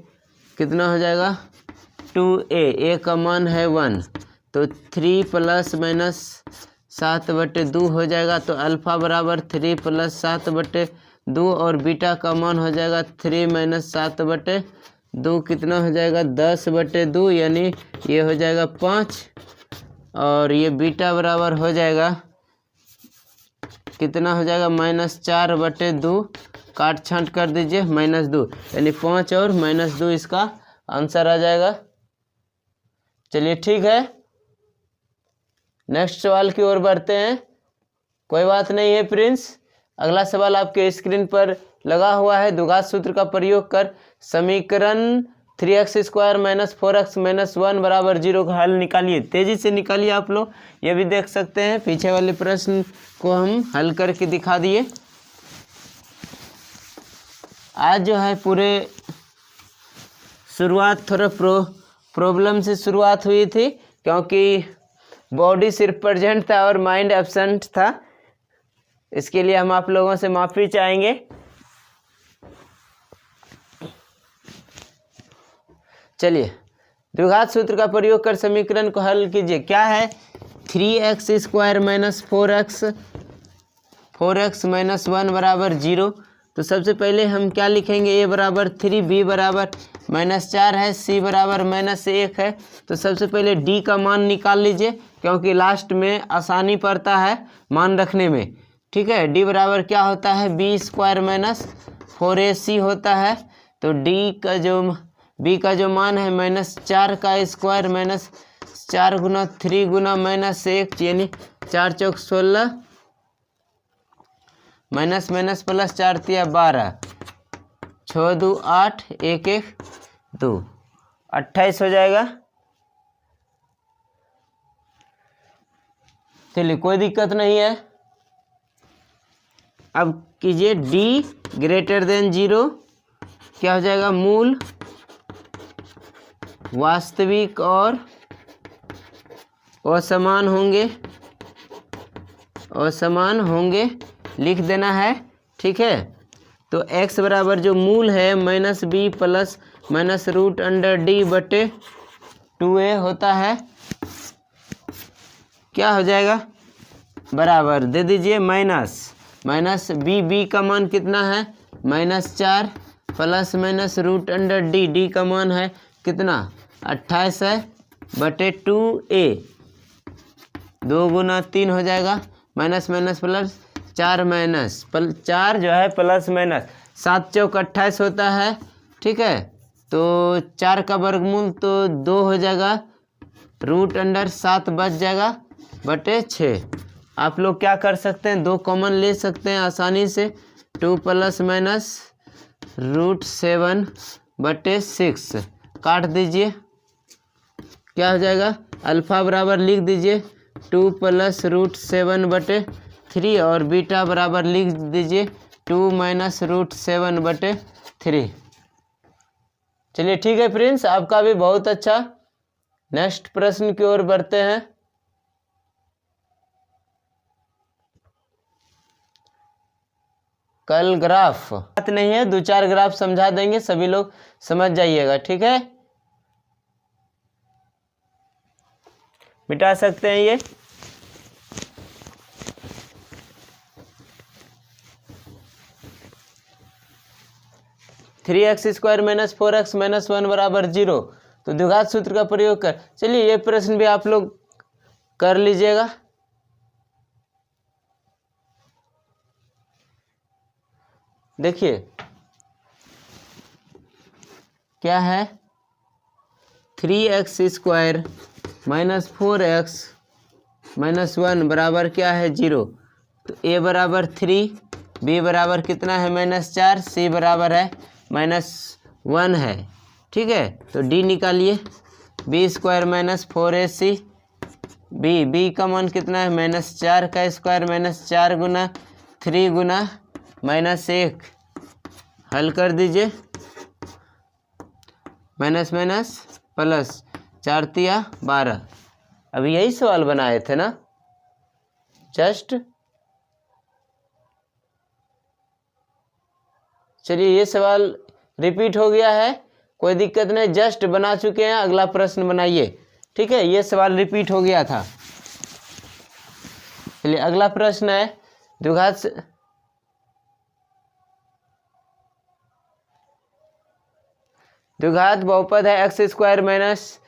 कितना हो जाएगा 2a, ए का मान है 1 तो 3 ± 7 बटे 2 हो जाएगा। तो अल्फ़ा बराबर 3 + 7 बटे 2 और बीटा का मान हो जाएगा 3 - 7 बटे 2 कितना हो जाएगा 10 बटे 2, यानी ये हो जाएगा 5 और ये बीटा बराबर हो जाएगा कितना हो जाएगा -4 बटे 2, काट छांट कर दीजिए -2, यानी 5 और -2 इसका आंसर आ जाएगा। चलिए ठीक है, नेक्स्ट सवाल की ओर बढ़ते हैं। कोई बात नहीं है प्रिंस, अगला सवाल आपके स्क्रीन पर लगा हुआ है। द्विघात सूत्र का प्रयोग कर समीकरण 3x² - 4x - 1 = 0 का हल निकालिए। तेजी से निकालिए आप लोग, ये भी देख सकते हैं पीछे वाले प्रश्न को हम हल करके दिखा दिए। आज जो है पूरे शुरुआत थोड़ा प्रॉब्लम से शुरुआत हुई थी, क्योंकि बॉडी सिर्फ प्रेजेंट था और माइंड एब्सेंट था। इसके लिए हम आप लोगों से माफ़ी चाहेंगे। चलिए, द्विघात सूत्र का प्रयोग कर समीकरण को हल कीजिए। क्या है 3x² - 4x - 1 = 0। तो सबसे पहले हम क्या लिखेंगे, a बराबर 3, b बराबर -4 है, c बराबर -1 है। तो सबसे पहले d का मान निकाल लीजिए, क्योंकि लास्ट में आसानी पड़ता है मान रखने में। ठीक है, d बराबर क्या होता है b² - 4ac होता है। तो b का जो मान है -4 का स्क्वायर -4 × 3 × -1, यानी 4 × 16 -+ 4 × 3 = 12, 6 × 2 = 8, 1 1 2, 28 हो जाएगा। चलिए, कोई दिक्कत नहीं है। अब कीजिए d > 0, क्या हो जाएगा मूल, वास्तविक और असमान होंगे लिख देना है। ठीक है, तो x बराबर जो मूल है -b प्लस -√d बटे 2a होता है। क्या हो जाएगा बराबर दे दीजिए -b का मान कितना है -4 प्लस -√d, d का मान है कितना 28 है बटे 2a, 2 × 3 हो जाएगा, माइनस प्लस 4 4 जो है प्लस माइनस 7 × 4 = 28 होता है। ठीक है, तो 4 का वर्गमूल तो 2 हो जाएगा, √7 बच जाएगा बटे 6। आप लोग क्या कर सकते हैं, 2 कॉमन ले सकते हैं आसानी से, 2 ± √7 बटे 6 काट दीजिए, क्या हो जाएगा अल्फ़ा बराबर लिख दीजिए 2 + √7 बटे 3 और बीटा बराबर लिख दीजिए 2 - √7 बटे 3। चलिए ठीक है फ्रेंड्स, आपका भी बहुत अच्छा। नेक्स्ट प्रश्न की ओर बढ़ते हैं। कल ग्राफ बात नहीं है, 2-4 ग्राफ समझा देंगे, सभी लोग समझ जाइएगा। ठीक है, मिटा सकते हैं ये। (3x² - 4x - 1 = 0). तो द्विघात सूत्र का प्रयोग कर, चलिए ये प्रश्न भी आप लोग कर लीजिएगा। देखिए क्या है 3x² - 4x - 1 बराबर क्या है 0। तो a बराबर 3, b बराबर कितना है -4, c बराबर है -1 है। ठीक है, तो d निकालिए, b² - 4ac, b का मान कितना है -4 का स्क्वायर -4 × 3 × -1, हल कर दीजिए, माइनस प्लस 4 × 3 = 12, अभी यही सवाल बनाए थे ना जस्ट। चलिए ये सवाल रिपीट हो गया है, कोई दिक्कत नहीं, जस्ट बना चुके हैं, अगला प्रश्न बनाइए। ठीक है, ये सवाल रिपीट हो गया था। चलिए अगला प्रश्न है द्विघात बहुपद है x square minus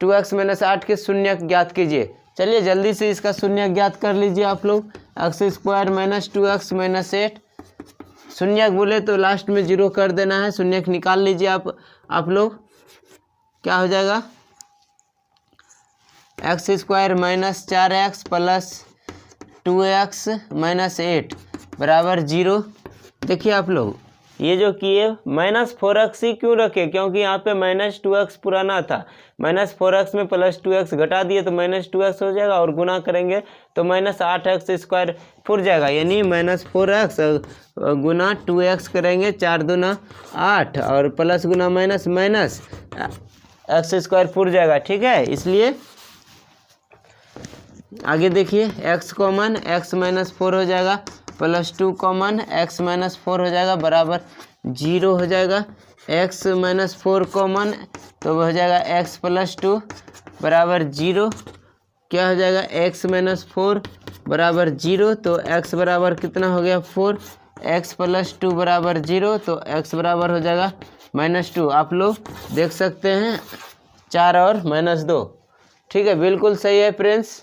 2x minus 8 के शून्यक ज्ञात कीजिए। चलिए जल्दी से इसका शून्यक ज्ञात कर लीजिए आप लोग। X square minus 2x minus 8, शून्यक बोले तो लास्ट में 0 कर देना है, शून्यक निकाल लीजिए आप लोग। क्या हो जाएगा, x square minus 4x plus 2x minus 8 बराबर 0। देखिए आप लोग ये जो किए -4x ही क्यों रखे, क्योंकि यहाँ पे -2x पुराना था, -4x में +2x घटा दिए तो -2x हो जाएगा, और गुना करेंगे तो -8x स्क्वायर फुर जाएगा, यानी -4x गुना 2x करेंगे, 4 दूना 8 और प्लस गुना माइनस माइनस x स्क्वायर फुर जाएगा। ठीक है, इसलिए आगे देखिए x कॉमन x -4 हो जाएगा, +2 कॉमन x -4 हो जाएगा बराबर 0 हो जाएगा, x -4 कॉमन तो हो जाएगा x +2 बराबर 0। क्या हो जाएगा, x -4 बराबर 0, तो x बराबर कितना हो गया 4, x +2 बराबर 0, तो x बराबर हो जाएगा -2। आप लोग देख सकते हैं 4 और -2। ठीक है, बिल्कुल सही है फ्रेंड्स।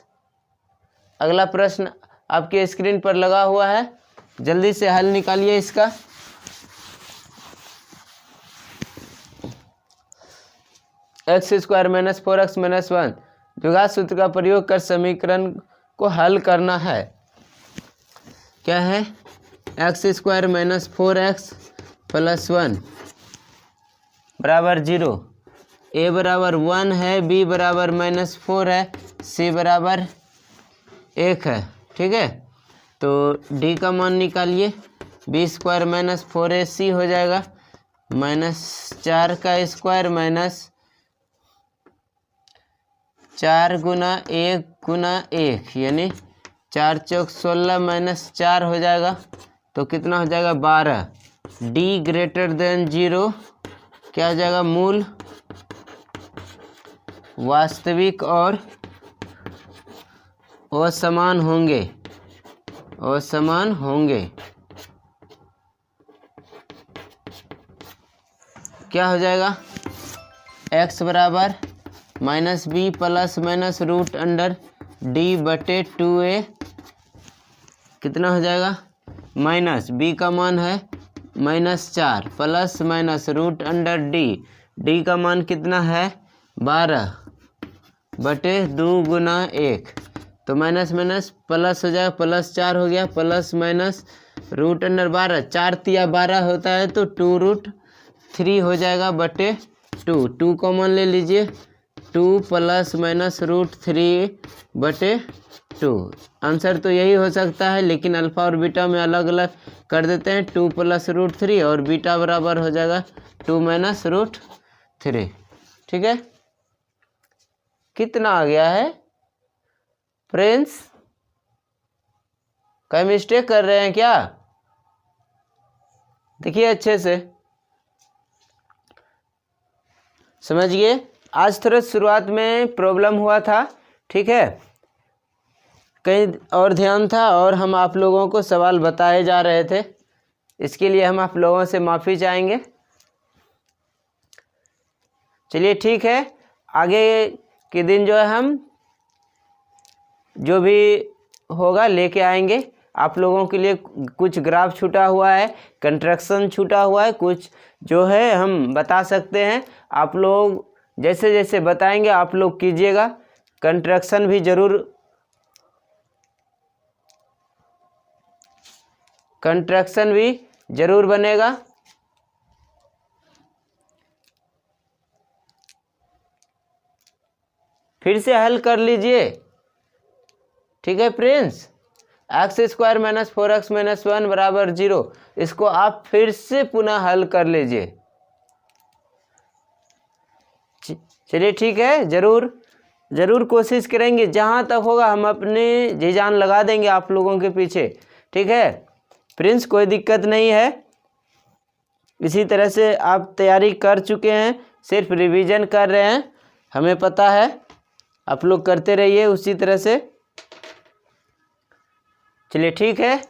अगला प्रश्न आपके स्क्रीन पर लगा हुआ है, जल्दी से हल निकालिए इसका। X square minus 4x minus 1 द्विघात सूत्र का प्रयोग कर समीकरण को हल करना है। क्या है, x square minus 4x plus 1 बराबर 0, a बराबर 1 है, b बराबर -4 है, c बराबर 1 है। ठीक है, तो d का मान निकालिए, b स्क्वायर माइनस 4ac हो जाएगा, -4 का स्क्वायर माइनस 4 गुना 1 गुना 1 यानी 4 चौक 16 माइनस 4 हो जाएगा, तो कितना हो जाएगा 12। d ग्रेटर देन 0 क्या हो जाएगा, मूल वास्तविक और असमान होंगे, असमान होंगे। क्या हो जाएगा, x बराबर -b plus minus root under d बटे 2a कितना हो जाएगा, माइनस b का मान है -4 plus minus root under d का मान कितना है 12 बटे 2 गुना 1, तो माइनस माइनस प्लस हो जाएगा, +4 हो गया, प्लस माइनस रूट अंडर 12, 4 तिया 12 होता है तो 2√3 हो जाएगा बटे 2 कॉमन ले लीजिए, 2 प्लस माइनस √3 बटे 2। आंसर तो यही हो सकता है, लेकिन अल्फा और बीटा में अलग अलग कर देते हैं, 2 प्लस √3 और बीटा बराबर हो जाएगा 2 माइनस √3। ठीक है, कितना आ गया है फ्रेंड्स, कहीं मिस्टेक कर रहे हैं क्या, देखिए अच्छे से समझिए। आज थोड़ा शुरुआत में प्रॉब्लम हुआ था, ठीक है, कहीं और ध्यान था और हम आप लोगों को सवाल बताए जा रहे थे, इसके लिए हम आप लोगों से माफ़ी चाहेंगे। चलिए ठीक है, आगे के दिन जो है हम जो भी होगा लेके आएंगे आप लोगों के लिए। कुछ ग्राफ छूटा हुआ है, कंट्रैक्शन छूटा हुआ है, कुछ जो है हम बता सकते हैं, आप लोग जैसे जैसे बताएंगे आप लोग कीजिएगा, कंट्रैक्शन भी जरूर, कंट्रैक्शन भी जरूर बनेगा। फिर से हल कर लीजिए, ठीक है friends. X square minus 4x minus 1 बराबर 0, इसको आप फिर से पुनः हल कर लीजिए। चलिए ठीक है, जरूर ज़रूर कोशिश करेंगे, जहाँ तक होगा हम अपने जी जान लगा देंगे आप लोगों के पीछे। ठीक है प्रिंस, कोई दिक्कत नहीं है। इसी तरह से आप तैयारी कर चुके हैं, सिर्फ रिवीजन कर रहे हैं, हमें पता है। आप लोग करते रहिए उसी तरह से। चलिए ठीक है।